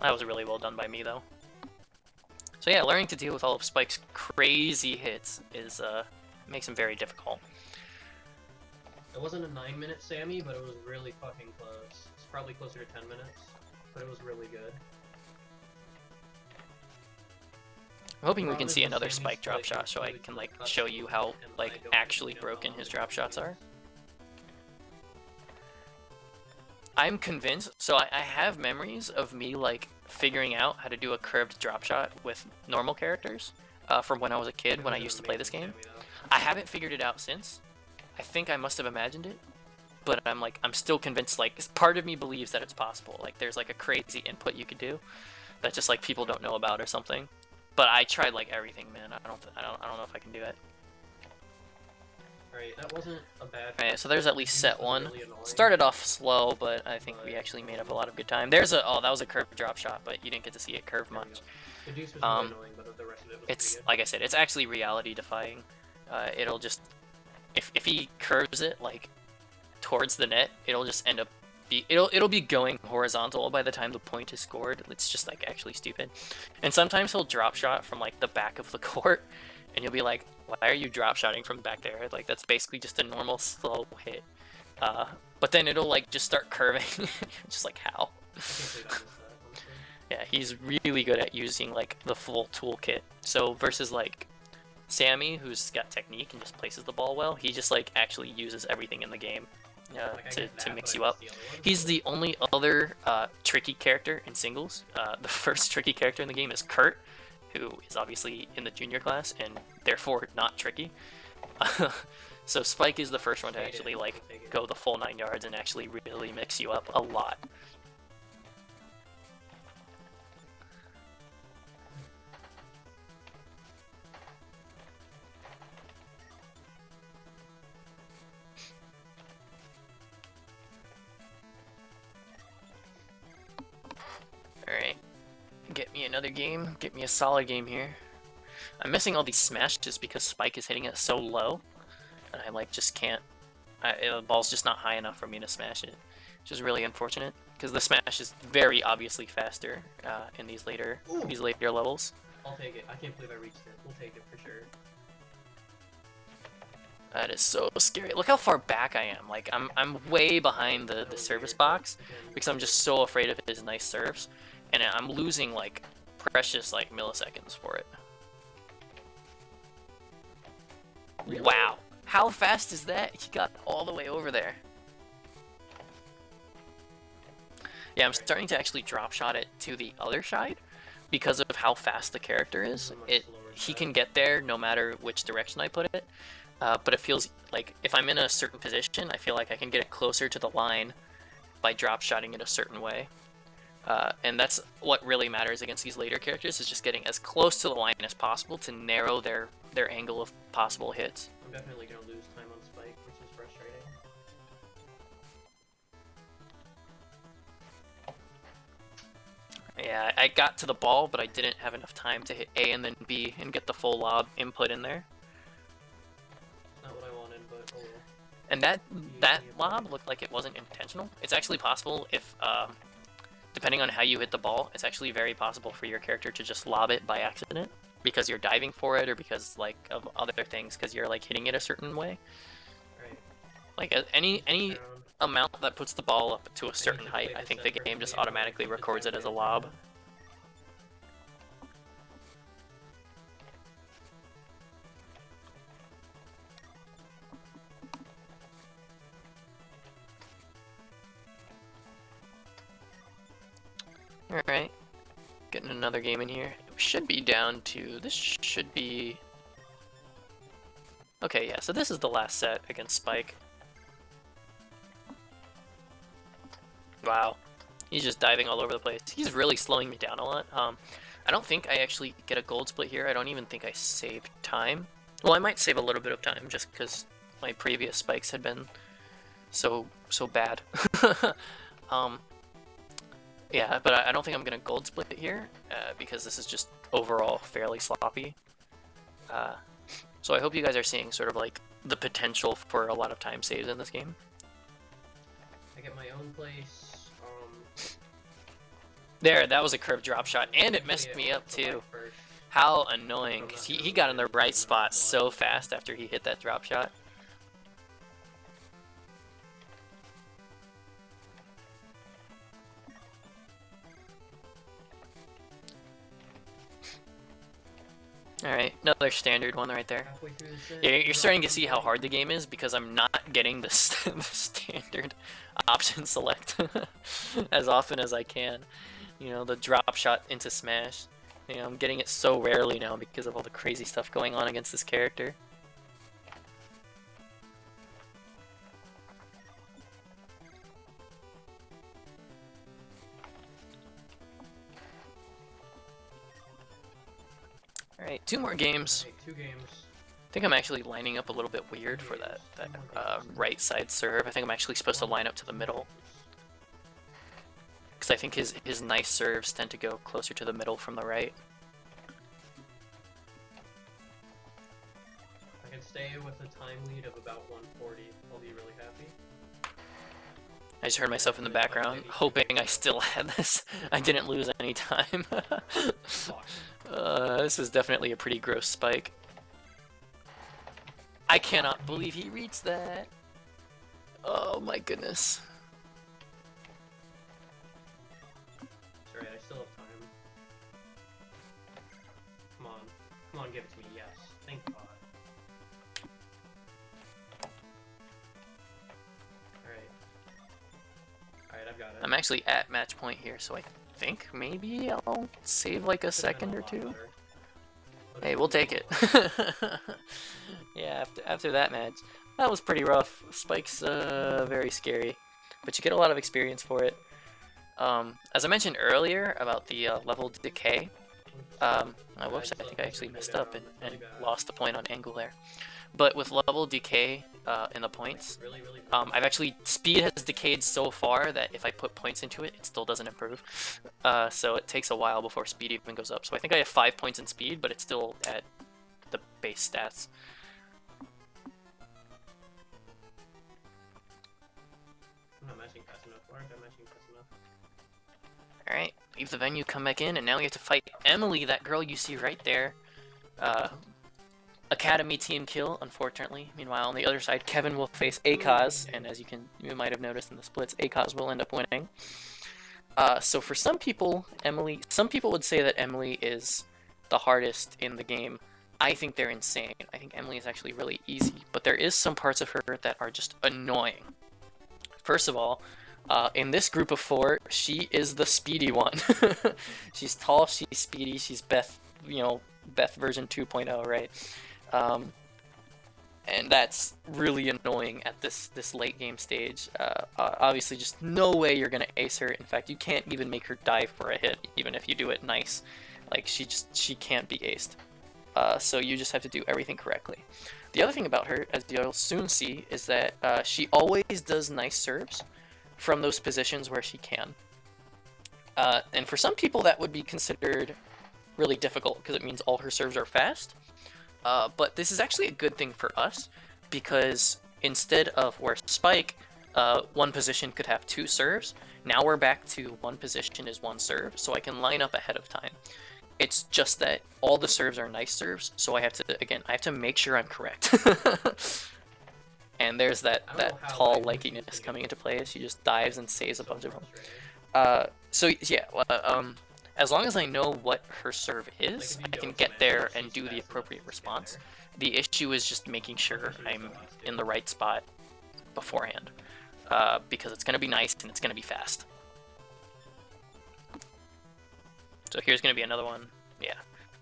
That was really well done by me though. So yeah, learning to deal with all of Spike's crazy hits is makes him very difficult. It wasn't a 9-minute Sammy, but it was really fucking close. It's probably closer to 10 minutes, but it was really good. I'm hoping we can see another Spike drop shot so I can like show you how like actually broken his drop shots are. I'm convinced, so I have memories of me like figuring out how to do a curved drop shot with normal characters from when I was a kid when I used to play this game. I haven't figured it out since. I think I must have imagined it, but I'm still convinced, like part of me believes that it's possible. Like there's like a crazy input you could do that just like people don't know about or something. But I tried like everything, man. I don't know if I can do it. Alright, that wasn't a bad. Alright, so there's at least set 1. Started off slow, but I think we actually made up a lot of good time. There's that was a curved drop shot, but you didn't get to see it curve much. The deuce was annoying, but the rest of it was it's like I said, it's actually reality defying. It'll just if he curves it like towards the net, it'll just end up it'll be going horizontal by the time the point is scored. It's just like actually stupid. And sometimes he'll drop shot from like the back of the court, and you'll be like, why are you drop shotting from back there? Like that's basically just a normal slow hit. But then it'll like just start curving. Just like how? Yeah, he's really good at using like the full toolkit. So versus like Sammy, who's got technique and just places the ball well, he just like actually uses everything in the game to mix you up. He's the only other tricky character in singles. The first tricky character in the game is Kurt, who is obviously in the junior class and therefore not tricky. So Spike is the first one to actually like go the full 9 yards and actually really mix you up a lot. Alright, get me another game, get me a solid game here. I'm missing all these smashes because Spike is hitting it so low, and I like just can't, the ball's just not high enough for me to smash it, which is really unfortunate, because the smash is very obviously faster in these later levels. I'll take it, I can't believe I reached it, we'll take it for sure. That is so scary. Look how far back I am. Like I'm way behind the service box because I'm just so afraid of his nice serves, and I'm losing like precious like milliseconds for it. Really? Wow, how fast is that? He got all the way over there. Yeah, I'm starting to actually drop shot it to the other side because of how fast the character is. He can get there no matter which direction I put it. But it feels like if I'm in a certain position, I feel like I can get it closer to the line by drop shotting it a certain way. And that's what really matters against these later characters, is just getting as close to the line as possible to narrow their angle of possible hits. I'm definitely gonna lose time on Spike, which is frustrating. Yeah, I got to the ball, but I didn't have enough time to hit A and then B and get the full lob input in there. Not what I wanted, but oh well. And that lob looked like it wasn't intentional. It's actually possible if, depending on how you hit the ball, it's actually very possible for your character to just lob it by accident because you're diving for it or because like of other things because you're like hitting it a certain way. Right. Like any amount that puts the ball up to a certain height, I think the game just automatically records it as a lob. Alright, getting another game in here. We should be down to, this should be... Okay, yeah, so this is the last set against Spike. Wow, he's just diving all over the place. He's really slowing me down a lot. I don't think I actually get a gold split here. I don't even think I saved time. Well, I might save a little bit of time just because my previous spikes had been so bad. Yeah, but I don't think I'm gonna gold split it here because this is just overall fairly sloppy. So I hope you guys are seeing sort of like the potential for a lot of time saves in this game. I get my own place. There, that was a curved drop shot, and it messed me up too. How annoying, because he got in the right spot so fast after he hit that drop shot. Alright, another standard one right there. Yeah, you're starting to see how hard the game is because I'm not getting the standard option select as often as I can. You know, the drop shot into smash. You know, I'm getting it so rarely now because of all the crazy stuff going on against this character. Alright, 2 more games. Right, 2 games. I think I'm actually lining up a little bit weird for that right side serve. I think I'm actually supposed to line up to the middle. Because I think his nice serves tend to go closer to the middle from the right. I can stay with a time lead of about 140. I'll be really happy. I just heard myself in the background, hoping I still had this. I didn't lose any time. This is definitely a pretty gross spike. I cannot believe he reached that. Oh my goodness. It's alright, I still have time. Come on. Come on, give it to me. Yes. Thank God. Alright. Alright, I've got it. I'm actually at match point here, so I think maybe I'll save like a second or two. Hey, we'll take it. Yeah, after that match, that was pretty rough. Spike's very scary, but you get a lot of experience for it. As I mentioned earlier about the level decay, whoops, I think I actually messed up and lost the point on angle there. But with level decay in the points, I've actually, speed has decayed so far that if I put points into it, it still doesn't improve. So it takes a while before speed even goes up. So I think I have 5 points in speed, but it's still at the base stats. I'm not matching fast enough. Why aren't I matching fast enough? Alright, leave the venue, come back in, and now we have to fight Emily, that girl you see right there. Academy team kill, unfortunately. Meanwhile, on the other side, Kevin will face Akaz, and as you might have noticed in the splits, Akaz will end up winning. So for some people would say that Emily is the hardest in the game. I think they're insane. I think Emily is actually really easy, but there is some parts of her that are just annoying. First of all, in this group of 4, she is the speedy one. She's tall, she's speedy, she's Beth, Beth version 2.0, right? And that's really annoying at this late game stage. Obviously, just no way you're gonna ace her. In fact, you can't even make her dive for a hit, even if you do it nice. Like she can't be aced. So you just have to do everything correctly. The other thing about her, as you'll soon see, is that she always does nice serves from those positions where she can. And for some people that would be considered really difficult because it means all her serves are fast. But this is actually a good thing for us because instead of where Spike, one position could have 2 serves, now we're back to one position is 1 serve, so I can line up ahead of time. It's just that all the serves are nice serves, so I have to make sure I'm correct. And there's that tall lankiness coming into play as she just dives and saves a bunch of them. So yeah, as long as I know what her serve is, I can get there and do the appropriate response. The issue is just making sure I'm in the right spot beforehand, because it's going to be nice and it's going to be fast. So here's going to be another one. Yeah.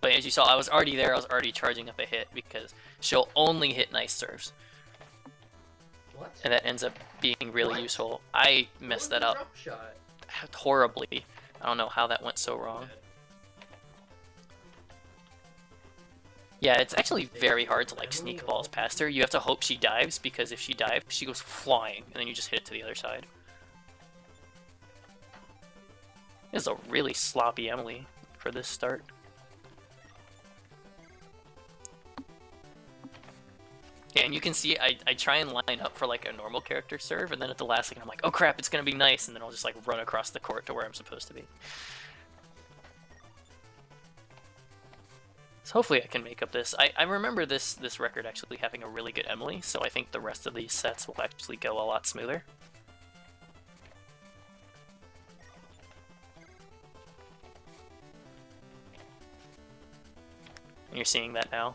But as you saw, I was already there. I was already charging up a hit because she'll only hit nice serves. What? And that ends up being really useful. I messed that up horribly. I don't know how that went so wrong. Yeah, it's actually very hard to like sneak balls past her. You have to hope she dives, because if she dives, she goes flying, and then you just hit it to the other side. This is a really sloppy Emily for this start. Yeah, and you can see I try and line up for like a normal character serve, and then at the last second I'm like, oh crap, it's gonna be nice, and then I'll just like run across the court to where I'm supposed to be. So hopefully I can make up this. I remember this record actually having a really good Emily, so I think the rest of these sets will actually go a lot smoother. And you're seeing that now.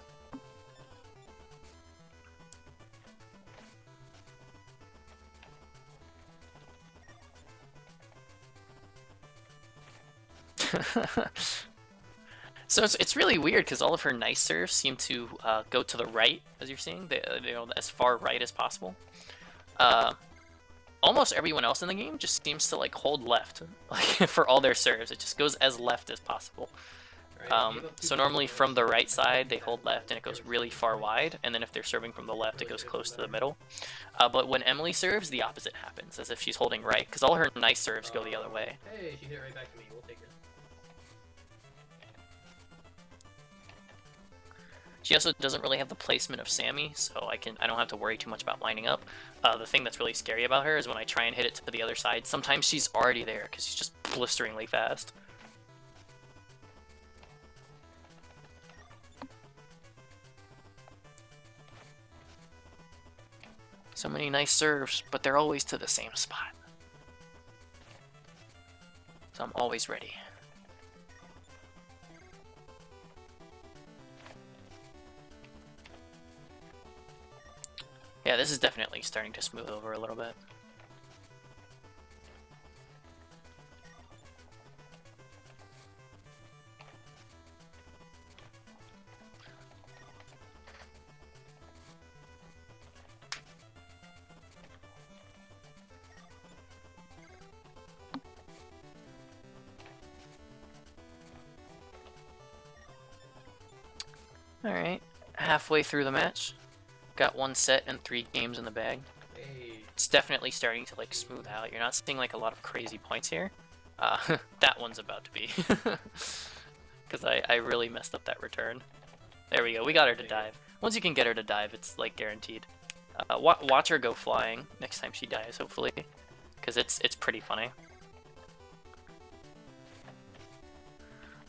So it's really weird because all of her nice serves seem to go to the right, as you're seeing, as far right as possible. Almost everyone else in the game just seems to like hold left, like for all their serves. It just goes as left as possible. So normally from the right side they hold left and it goes really far wide, and then if they're serving from the left it goes close to the middle. But when Emily serves, the opposite happens, as if she's holding right, because all her nice serves go the other way. Hey, she hit it right back to me. We'll take it. She also doesn't really have the placement of Sammy, so I don't have to worry too much about lining up. The thing that's really scary about her is when I try and hit it to the other side, sometimes she's already there because she's just blisteringly fast. So many nice serves, but they're always to the same spot. So I'm always ready. Yeah, this is definitely starting to smooth over a little bit. Alright, halfway through the match. Got 1 set and 3 games in the bag. Hey. It's definitely starting to like smooth out. You're not seeing like a lot of crazy points here. That one's about to be. Because I really messed up that return. There we go, we got her to dive. Once you can get her to dive, it's like guaranteed. Watch her go flying next time she dives, hopefully. Because it's pretty funny.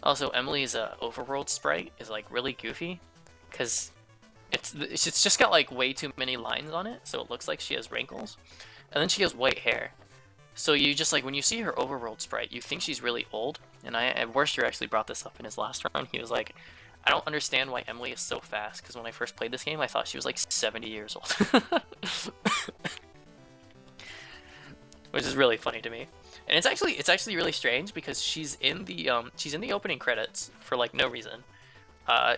Also, Emily's overworld sprite is like really goofy. Because it's just got like way too many lines on it, so it looks like she has wrinkles. And then she has white hair. So you just like, when you see her overworld sprite, you think she's really old. And Worcester actually brought this up in his last run. He was like, I don't understand why Emily is so fast, because when I first played this game, I thought she was like 70 years old. Which is really funny to me. And it's actually really strange because she's in the opening credits for like no reason.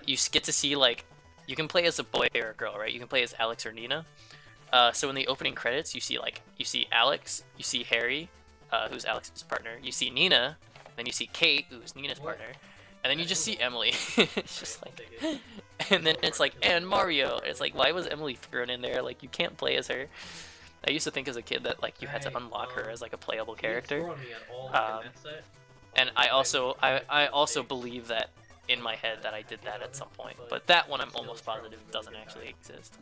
You get to see like, you can play as a boy or a girl, right? You can play as Alex or Nina. So in the opening credits, you see Alex, you see Harry, who's Alex's partner. You see Nina, then you see Kate, who's Nina's partner, and then you just see Emily. It's just like, And then it's like, and Mario. It's like, why was Emily thrown in there? Like, you can't play as her. I used to think as a kid that like you had to unlock her as like a playable character. And I also believe that in my head that I did that at some point, but that one I'm almost positive doesn't actually exist.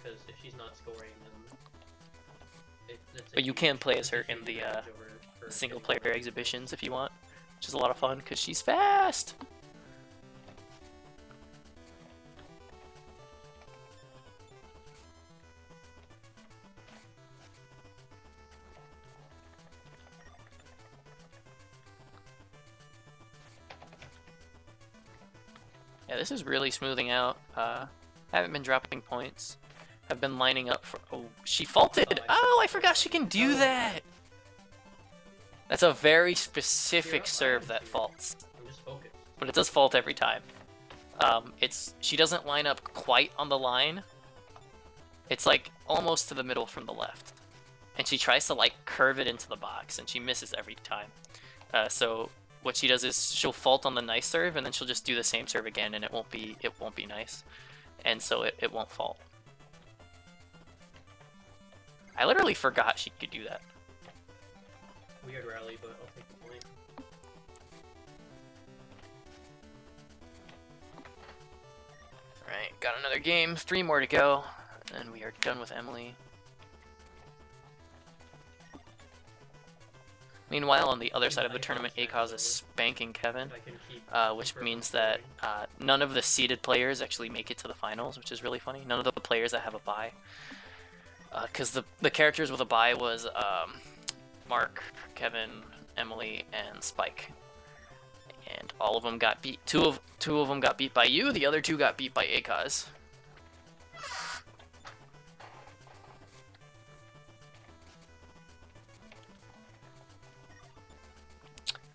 Because if she's not scoring, then but you can play as her in the single player exhibitions if you want, which is a lot of fun because she's fast. Yeah, this is really smoothing out. Haven't been dropping points. I've been lining up for... Oh, she faulted! Oh, I forgot she can do that! That's a very specific serve that faults. But it does fault every time. She doesn't line up quite on the line. It's like almost to the middle from the left. And she tries to like curve it into the box, and she misses every time. So what she does is she'll fault on the nice serve, and then she'll just do the same serve again, and it won't be nice. And so it won't fault. I literally forgot she could do that. Weird rally, but I'll take the point. Alright, got another game, 3 more to go, and we are done with Emily. Meanwhile, on the other side of the tournament, ACOS is spanking Kevin, which means that none of the seeded players actually make it to the finals, which is really funny. None of the players that have a bye. Because the characters with a bye was Mark, Kevin, Emily, and Spike. And all of them got beat. Two of them got beat by you, the other 2 got beat by ACOS.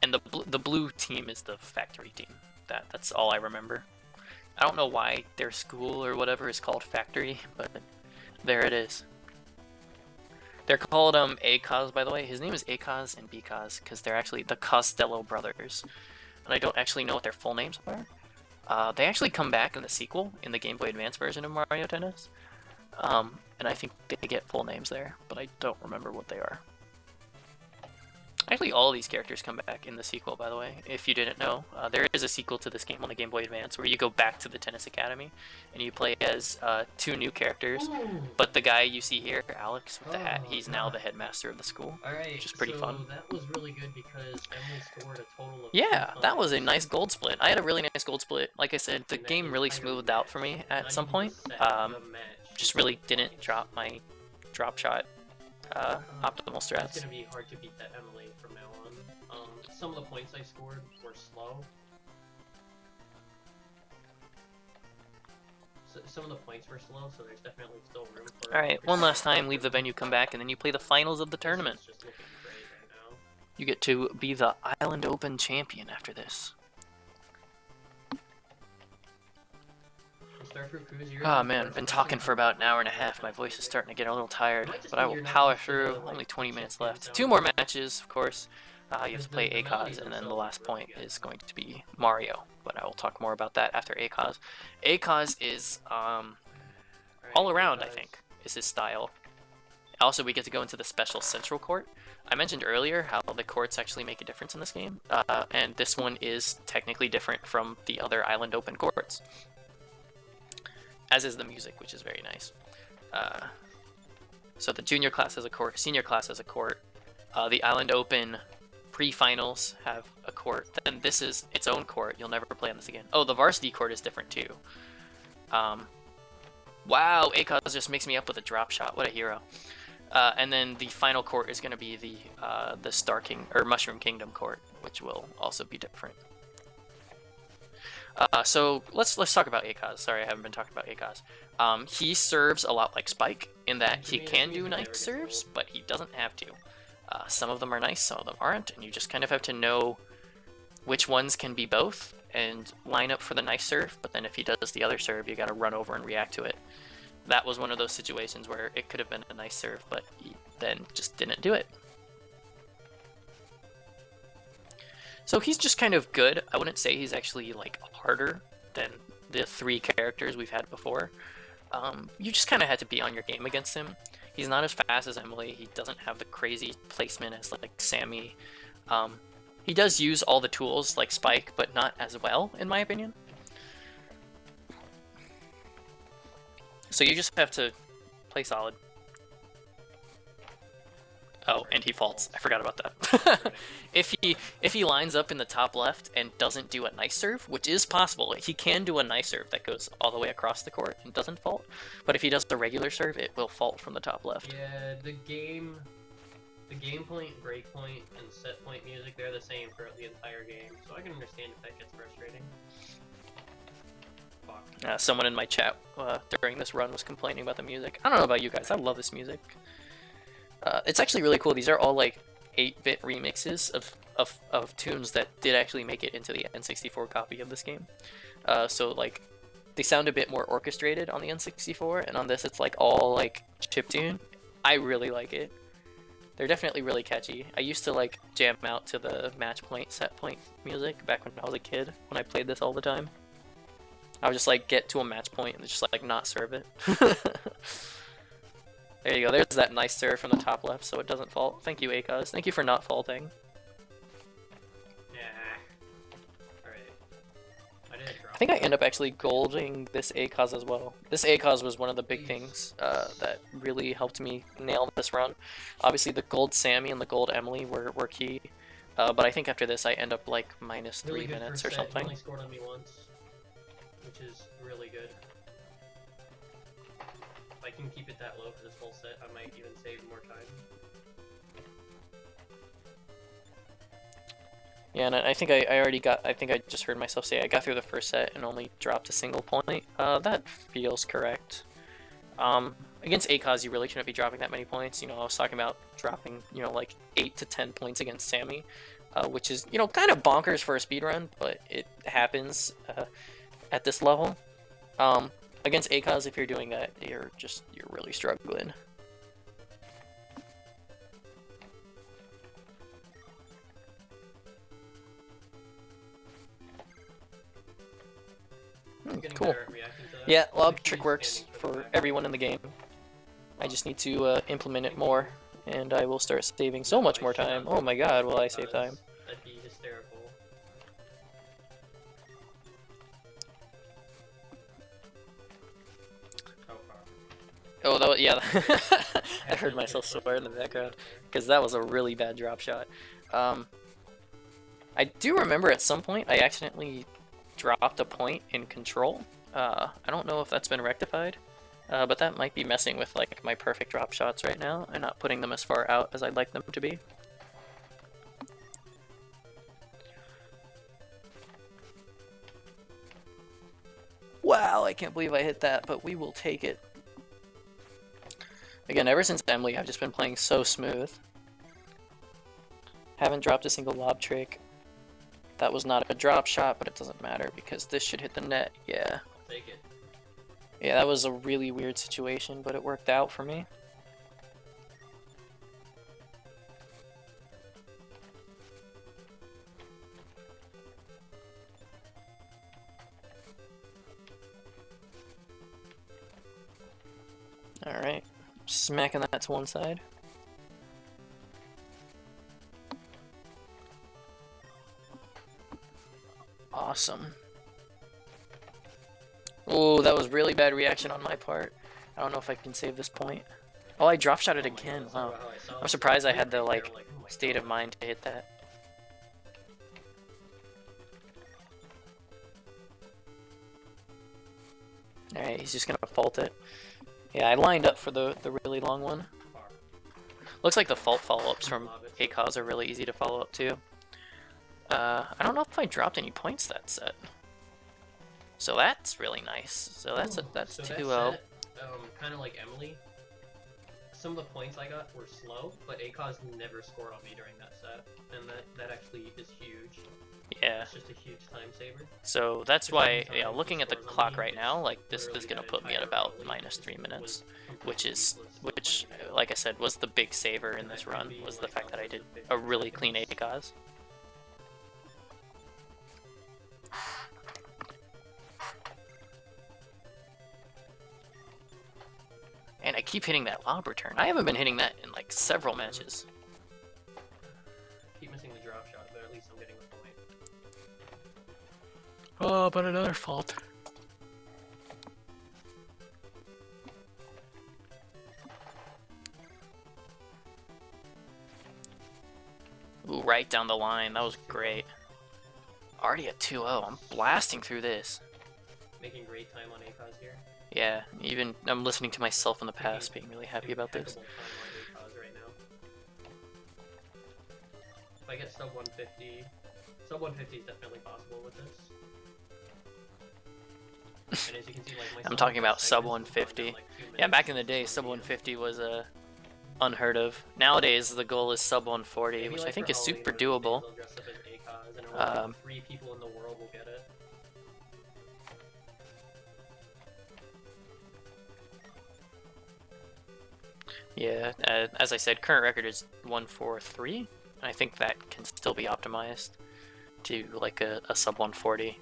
And the blue team is the factory team. That's all I remember. I don't know why their school or whatever is called factory, but there it is. They're called ACOS, by the way. His name is ACOS and BCOS because they're actually the Costello brothers. And I don't actually know what their full names are. They actually come back in the sequel, in the Game Boy Advance version of Mario Tennis. And I think they get full names there, but I don't remember what they are. Actually, all of these characters come back in the sequel, by the way, if you didn't know. There is a sequel to this game on the Game Boy Advance where you go back to the Tennis Academy and you play as 2 new characters. But the guy you see here, Alex, with the hat, he's now the headmaster of the school, which is pretty fun. That was really good because Emily scored a total of Yeah, that was a nice gold split. I had a really nice gold split. Like I said, the game really smoothed out for me at some point. Just really didn't drop my drop shot optimal strats. It's gonna be hard to beat that Emily from now on. Some of the points I scored were slow. So, some of the points were slow, so there's definitely still room for... Alright, one last time, leave the venue, come back, and then you play the finals of the tournament. Just looking great right now. You get to be the Island Open champion after this. Oh man, been talking for about an hour and a half. My voice is starting to get a little tired, but I will power through. Only 20 minutes left. 2 more matches, of course. You have to play ACOS, and then the last point is going to be Mario. But I will talk more about that after ACOS. ACOS is all around, I think, is his style. Also, we get to go into the special central court. I mentioned earlier how the courts actually make a difference in this game, and this one is technically different from the other Island Open courts. As is the music, which is very nice. So the junior class has a court, senior class has a court. The Island Open pre-finals have a court. Then this is its own court. You'll never play on this again. Oh, the varsity court is different too. Wow, ACOS just makes me up with a drop shot. What a hero. And then the final court is going to be the Star King or Mushroom Kingdom court, which will also be different. So let's talk about ACOS. Sorry, I haven't been talking about ACOS. He serves a lot like Spike in that he can do nice serves, but he doesn't have to. Some of them are nice, some of them aren't, and you just kind of have to know which ones can be both and line up for the nice serve, but then if he does the other serve, you gotta run over and react to it. That was one of those situations where it could have been a nice serve, but he then just didn't do it. So he's just kind of good. I wouldn't say he's actually like harder than the 3 characters we've had before. You just kind of had to be on your game against him. He's not as fast as Emily. He doesn't have the crazy placement as like Sammy. He does use all the tools like Spike, but not as well, in my opinion. So you just have to play solid. Oh, and he faults. I forgot about that. If he lines up in the top left and doesn't do a nice serve, which is possible, he can do a nice serve that goes all the way across the court and doesn't fault. But if he does the regular serve, it will fault from the top left. Yeah, the game point, break point, and set point music, they're the same throughout the entire game, so I can understand if that gets frustrating. Someone in my chat during this run was complaining about the music. I don't know about you guys, I love this music. It's actually really cool. These are all like 8-bit remixes of tunes that did actually make it into the N64 copy of this game. So like they sound a bit more orchestrated on the N64, and on this it's like all like chiptune. I really like it. They're definitely really catchy. I used to like jam out to the match point, set point music back when I was a kid, when I played this all the time. I would just like get to a match point and just like not serve it. There you go, there's that nice serve from the top left so it doesn't fault. Thank you, Akaz. Thank you for not faulting. Yeah. Alright. I think I end up actually golding this Akaz as well. This Akaz was one of the big things that really helped me nail this run. Obviously the gold Sammy and the gold Emily were key. But I think after this I end up like minus really 3 minutes or something. He only scored on me once, which is really good. If I can keep it that low for this whole set, I might even save more time. Yeah, and I think I think I just heard myself say I got through the first set and only dropped a single point. That feels correct. Against Akaz, you really shouldn't be dropping that many points. You know, I was talking about dropping, you know, like 8 to 10 points against Sammy, which is, you know, kind of bonkers for a speedrun, but it happens at this level. Against Akaz, if you're doing that, you're really struggling. Cool. Yeah, log trick works for everyone in the game. I just need to implement it more, and I will start saving so much more time. Oh my god, will I save time? That'd be hysterical. Oh, that was, yeah. I heard myself swear in the background because that was a really bad drop shot. I do remember at some point I accidentally dropped a point in control. I don't know if that's been rectified, but that might be messing with like my perfect drop shots right now and not putting them as far out as I'd like them to be. Wow, I can't believe I hit that, but we will take it. Again, ever since Emily, I've just been playing so smooth. Haven't dropped a single lob trick. That was not a drop shot, but it doesn't matter because this should hit the net. Yeah. I'll take it. Yeah, that was a really weird situation, but it worked out for me. Alright. Smacking that to one side. Awesome. Oh, that was really bad reaction on my part. I don't know if I can save this point. Oh, I drop shot it again. Wow. I'm surprised I had the like state of mind to hit that. Alright, he's just gonna fault it. Yeah, I lined up for the really long one. Looks like the fault follow-ups from Akaz are really easy to follow up too. I don't know if I dropped any points that set. So that's really nice. So that's 2-0. Kind of like Emily. Some of the points I got were slow, but Akaz never scored on me during that set, and that actually is huge. Yeah. It's just a huge time saver. So that's why, yeah, looking at the clock right now, like this is gonna put me at about minus 3 minutes, which like I said was the big saver in this run, was the fact that I did a really clean Akaz. I keep hitting that lob return. I haven't been hitting that in like several matches. Keep missing the drop shot, but at least I'm getting the point. Oh, but another fault. Ooh, right down the line. That was great. Already at 2-0. I'm blasting through this. Making great time on ACOS here. Yeah, even I'm listening to myself in the past, being really happy about this. Time on ACOS right now. If I get sub 150, sub 150 is definitely possible with this. And as you can see, like my I'm talking about sub 150. Like yeah, back in the day, sub 150 was unheard of. Nowadays, the goal is sub 140, maybe which like I think is super doable. 3 people in the world will get it. Yeah, as I said, current record is 143. I think that can still be optimized to like a sub 140.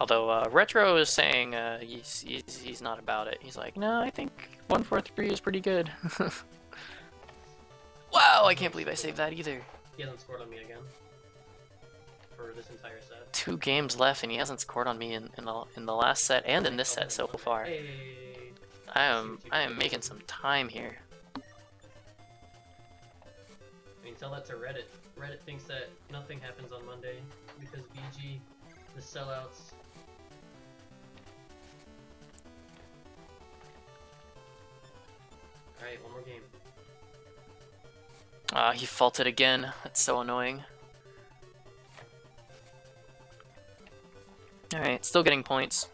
Although Retro is saying he's not about it. He's like, no, I think 143 is pretty good. Wow, I can't believe I saved that either. He hasn't scored on me again for this entire set. 2 games left, and he hasn't scored on me in the last set and in this set so far. Hey. I am making some time here. I mean, tell that to Reddit. Reddit thinks that nothing happens on Monday because BG, the sellouts. Alright, one more game. He faulted again. That's so annoying. Alright, still getting points.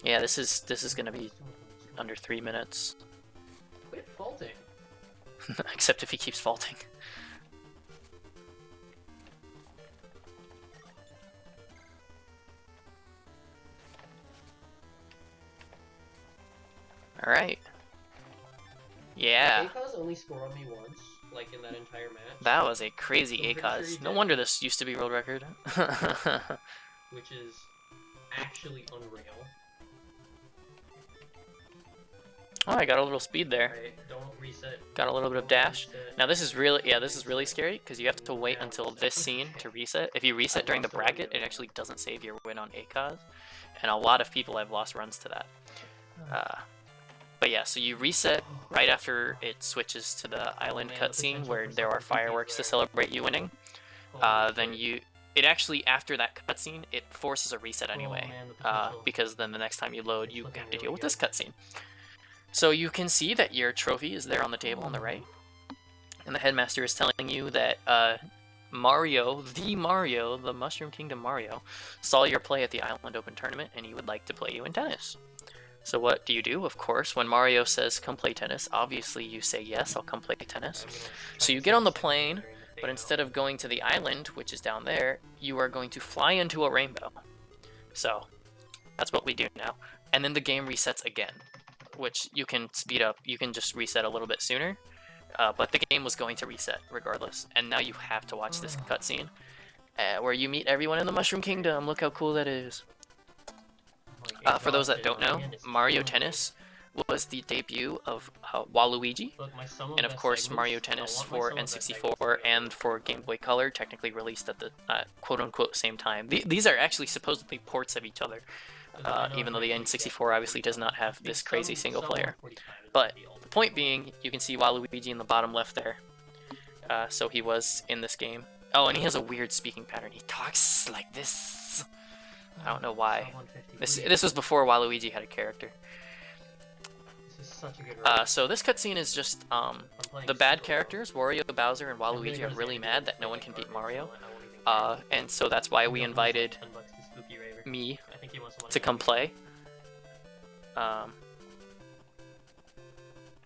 Yeah, this is gonna be under 3 minutes. Quit faulting. Except if he keeps faulting. Alright. Yeah. ACOS only scored on me once, like in that entire match. That was a crazy ACOS. Sure no wonder this used to be world record. Which is actually unreal. Oh, I got a little speed there. Right, don't reset. Got a little bit of dash. Now this is really, this is really scary because you have to wait until this scene to reset. If you reset during the bracket, it actually doesn't save your win on ACOS, and a lot of people have lost runs to that. But yeah, so you reset right after it switches to the island cutscene where there are fireworks to celebrate you winning. Then it actually, after that cutscene, it forces a reset anyway, because then the next time you load, you have to deal with this cutscene. So you can see that your trophy is there on the table on the right, and the headmaster is telling you that Mario, the Mushroom Kingdom Mario, saw your play at the Island Open Tournament, and he would like to play you in tennis. So what do you do? Of course, when Mario says, come play tennis, obviously you say, yes, I'll come play tennis. So you get on the plane, but instead of going to the island, which is down there, you are going to fly into a rainbow. So that's what we do now. And then the game resets again, which you can speed up. You can just reset a little bit sooner, but the game was going to reset regardless. And now you have to watch this cutscene where you meet everyone in the Mushroom Kingdom. Look how cool that is. For those that don't know, Mario Tennis was the debut of Waluigi, and of course Mario Tennis for N64 and for Game Boy Color, technically released at the quote-unquote same time. These are actually supposedly ports of each other, even though the N64 obviously does not have this crazy single player. But the point being, you can see Waluigi in the bottom left there, so he was in this game. Oh, and he has a weird speaking pattern. He talks like this. I don't know why. This was before Waluigi had a character. So this cutscene is just the bad characters, Wario, Bowser, and Waluigi are really mad that no one can beat Mario. And so that's why we invited me to come play.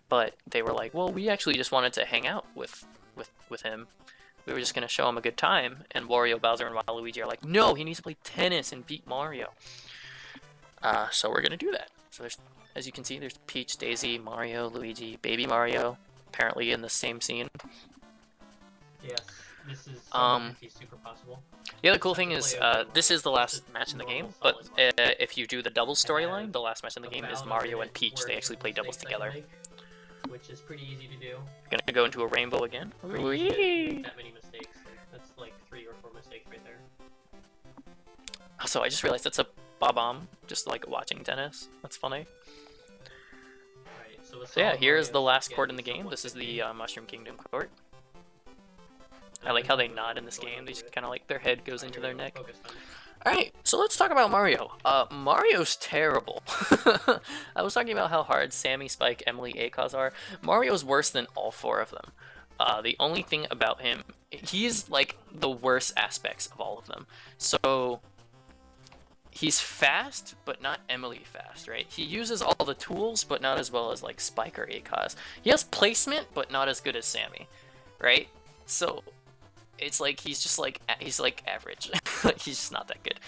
But they were like, well, we actually just wanted to hang out with him. We were just going to show him a good time, and Wario, Bowser, and Waluigi are like, no, he needs to play tennis and beat Mario. So we're going to do that. So there's, as you can see, there's Peach, Daisy, Mario, Luigi, Baby Mario, apparently in the same scene. Yes. this is super possible. Yeah, the cool thing is, this is the last match in the game, but if you do the double storyline, the last match in the game is Mario and Peach. They actually play doubles together. Which is pretty easy to do. Gonna go into a rainbow again. Whee! That many mistakes. That's like 3 or 4 mistakes right there. Also, I just realized that's a bob-omb, just like watching tennis. That's funny. Right, so yeah, here's the last court in the game. This is the Mushroom Kingdom court. I like how they nod in this game. They just kind of like their head goes into their neck. Alright, so let's talk about Mario. Mario's terrible. I was talking about how hard Sammy, Spike, Emily, Akaz are. Mario's worse than all 4 of them. The only thing about him, he's like the worst aspects of all of them. So, he's fast, but not Emily fast, right? He uses all the tools, but not as well as like Spike or Akaz. He has placement, but not as good as Sammy, right? So, it's like he's like average. He's just not that good.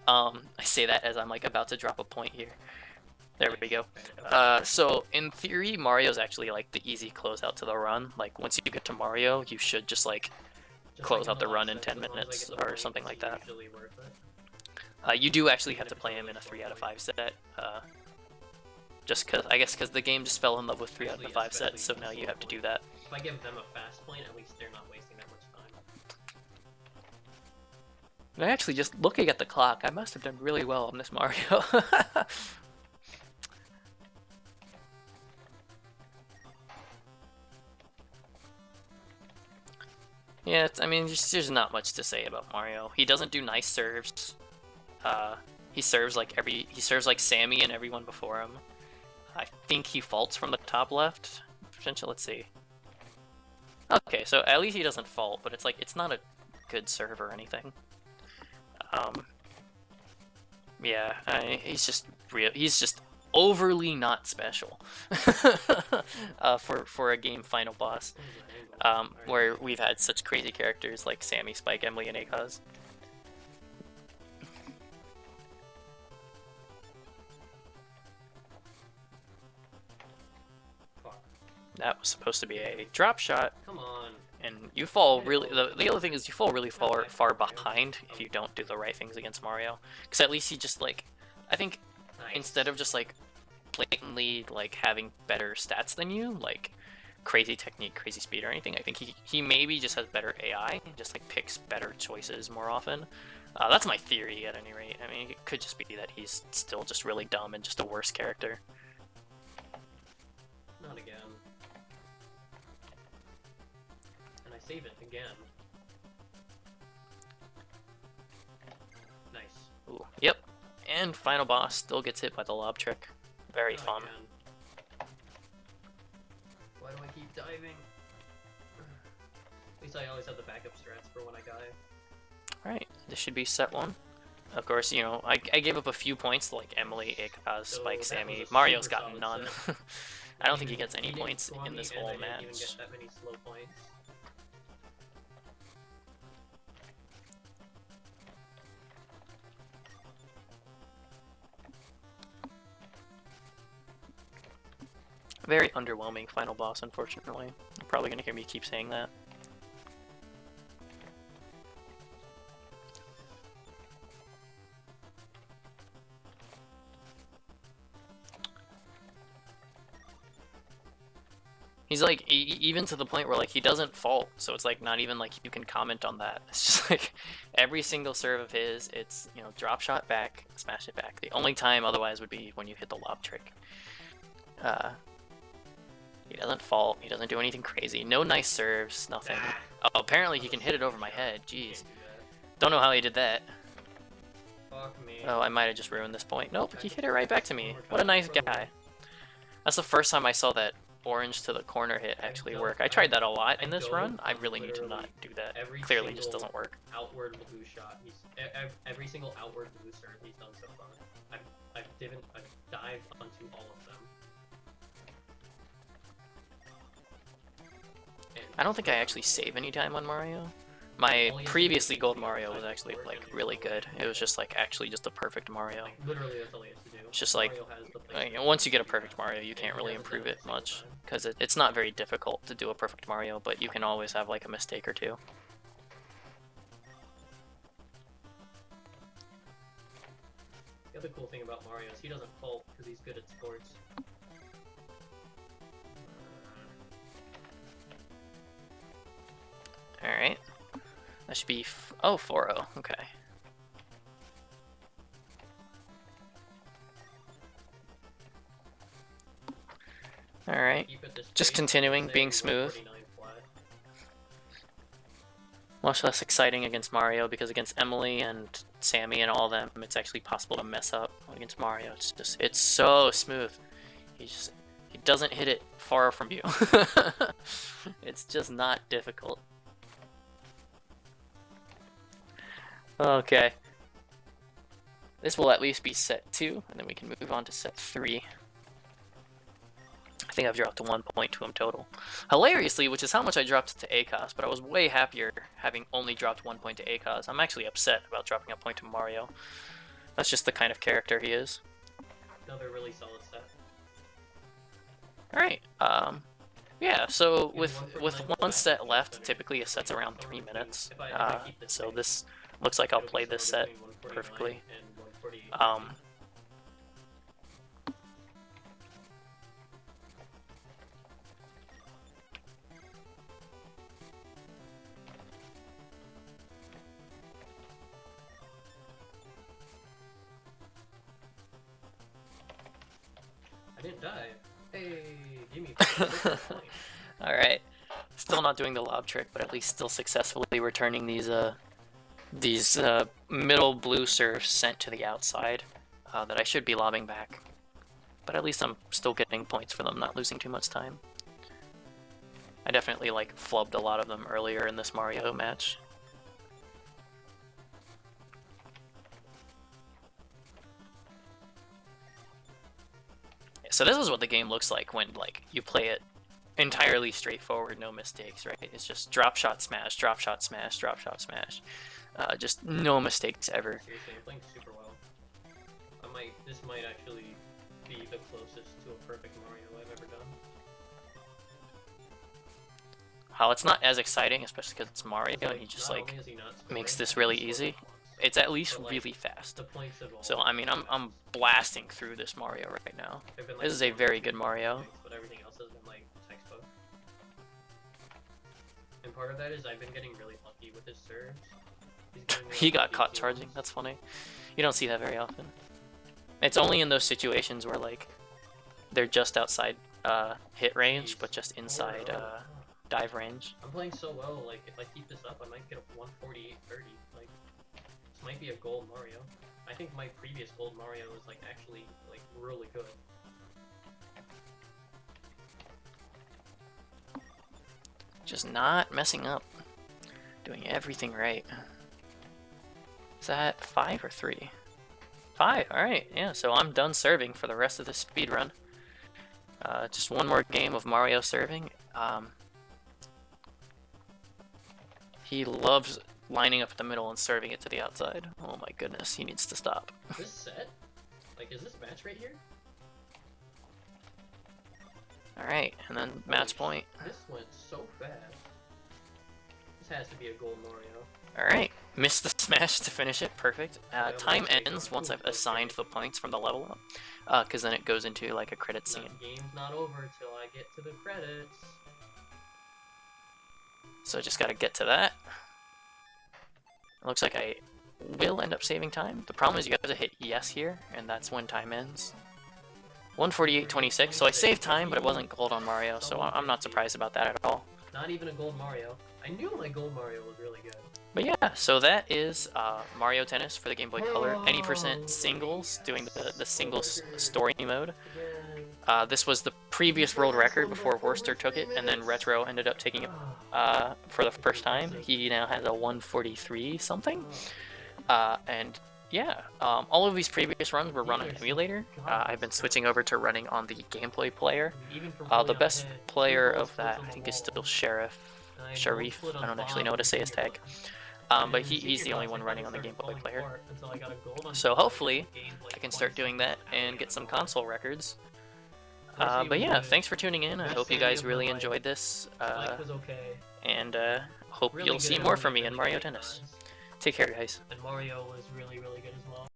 I say that as I'm like about to drop a point here. There we go. So in theory, Mario's actually like the easy closeout to the run. Like once you get to Mario, you should just like close out the run in 10 minutes or something like that. You do actually have to play him in a 3 out of 5 set. Just because the game just fell in love with 3 out of the 5 sets, so now you have to do that. If I give them a fast point, at least they're not wasting that much time. And actually, just looking at the clock, I must have done really well on this Mario. Yeah, I mean, there's not much to say about Mario. He doesn't do nice serves. He serves like Sammy and everyone before him. I think he faults from the top left. Potential, let's see. Okay, so at least he doesn't fault, but it's like it's not a good serve or anything. Yeah, he's just overly not special for a game final boss, where we've had such crazy characters like Sammy, Spike, Emily, and Akaz. That was supposed to be a drop shot. Come on. And you fall really. The other thing is you fall really far behind if you don't do the right things against Mario. Because at least he just like, I think, instead of just like blatantly like having better stats than you, like crazy technique, crazy speed, or anything, I think he maybe just has better AI and just like picks better choices more often. That's my theory at any rate. I mean, it could just be that he's still just really dumb and just a worse character. Not again. Save it again. Nice. Ooh, yep. And final boss still gets hit by the lob trick. Very fun. Again. Why do I keep diving? At least I always have the backup strats for when I die. Alright, this should be set 1. Of course, you know, I gave up a few points to like Emily, Akaz, Spike, Sammy. Mario's got none. I don't think he gets any points in this whole match. Even get that many slow points. Very underwhelming final boss, unfortunately. You're probably gonna hear me keep saying that. He's like, even to the point where like he doesn't fault, so it's like not even like you can comment on that. It's just like every single serve of his, it's, you know, drop shot back, smash it back. The only time otherwise would be when you hit the lob trick. He doesn't fault, he doesn't do anything crazy, no nice serves, nothing. Oh, apparently he can hit it over my head, jeez. Don't know how he did that. Fuck me. Oh, I might have just ruined this point. Nope, he hit it right back to me. What a nice guy. That's the first time I saw that orange to the corner hit actually work. I tried that a lot in this run. I really need to not do that. Clearly just doesn't work. Outward blue shot. Every single outward blue serve he's done so far. I've dived onto all of them. I don't think I actually save any time on Mario. My previously gold Mario was actually like really good. It was just like actually just a perfect Mario. Literally that's all he has to do. It's just like, once you get a perfect Mario, you can't really improve it much because it's not very difficult to do a perfect Mario, but you can always have like a mistake or two. other cool thing about Mario is he doesn't fault because he's good at sports. Alright. That should be... oh, 4-0. Okay. Alright. Just continuing, being smooth. Much less exciting against Mario, because against Emily and Sammy and all of them, it's actually possible to mess up. Against Mario, it's so smooth. He doesn't hit it far from you. It's just not difficult. Okay. This will at least be set 2, and then we can move on to set 3. I think I've dropped 1 point to him total. Hilariously, which is how much I dropped to ACOS, but I was way happier having only dropped 1 point to ACOS. I'm actually upset about dropping a point to Mario. That's just the kind of character he is. Another really solid set. Alright, yeah, so with one set left, typically a set's around 3 minutes. So this looks like I'll play this set perfectly. I didn't die. Hey, give me Alright. Still not doing the lob trick, but at least still successfully returning these middle blue serves sent to the outside that I should be lobbing back. But at least I'm still getting points for them, not losing too much time. I definitely like flubbed a lot of them earlier in this Mario match. So this is what the game looks like when you play it entirely straightforward, no mistakes, right? It's just drop shot smash, drop shot smash, drop shot smash. Just no mistakes ever. Seriously, I'm playing super well. This might actually be the closest to a perfect Mario I've ever done. It's not as exciting, especially because it's Mario and he just makes this really easy. It's at least really fast. So I mean, I'm blasting through this Mario right now. This is a very good Mario. But everything else has been like textbook. And part of that is I've been getting really lucky with his serves. He got caught charging. That's funny. You don't see that very often. It's only in those situations where they're just outside hit range, but just inside dive range. I'm playing so well. Like if I keep this up, I might get a 148-30. Like this might be a gold Mario. I think my previous gold Mario was actually really good. Just not messing up. Doing everything right. Is that 5 or 3? 5, alright, yeah, so I'm done serving for the rest of the speedrun. Just one more game of Mario serving. He loves lining up at the middle and serving it to the outside. Oh my goodness, he needs to stop. Is this set? Is this match right here? Alright, and then match point. This went so fast. This has to be a gold Mario. Alright, missed the smash to finish it, perfect. Time ends once I've assigned the points from the level up, because then it goes into a credit scene. Game's not over till I get to the credits. So just gotta get to that. It looks like I will end up saving time. The problem is you have to hit yes here, and that's when time ends. 148.26, so I saved time, but it wasn't gold on Mario, so I'm not surprised about that at all. Not even a gold Mario. I knew my gold Mario was really good. But yeah, so that is Mario Tennis for the Game Boy Color. Any % singles, doing the singles story mode. This was the previous world record before Worcester took it, and then Retro ended up taking it for the first time. He now has a 143 something. And yeah, all of these previous runs were run on emulator. I've been switching over to running on the Game Boy player. The best player of that, I think, is still Sharif. I don't actually know how to say his tag. But he's the only one running on the Game Boy player. So hopefully I can start doing that and get some console records. But yeah, thanks for tuning in. I hope you guys really enjoyed this. And hope you'll see more from me in Mario Tennis. Take care, guys. And Mario was really, really good as well.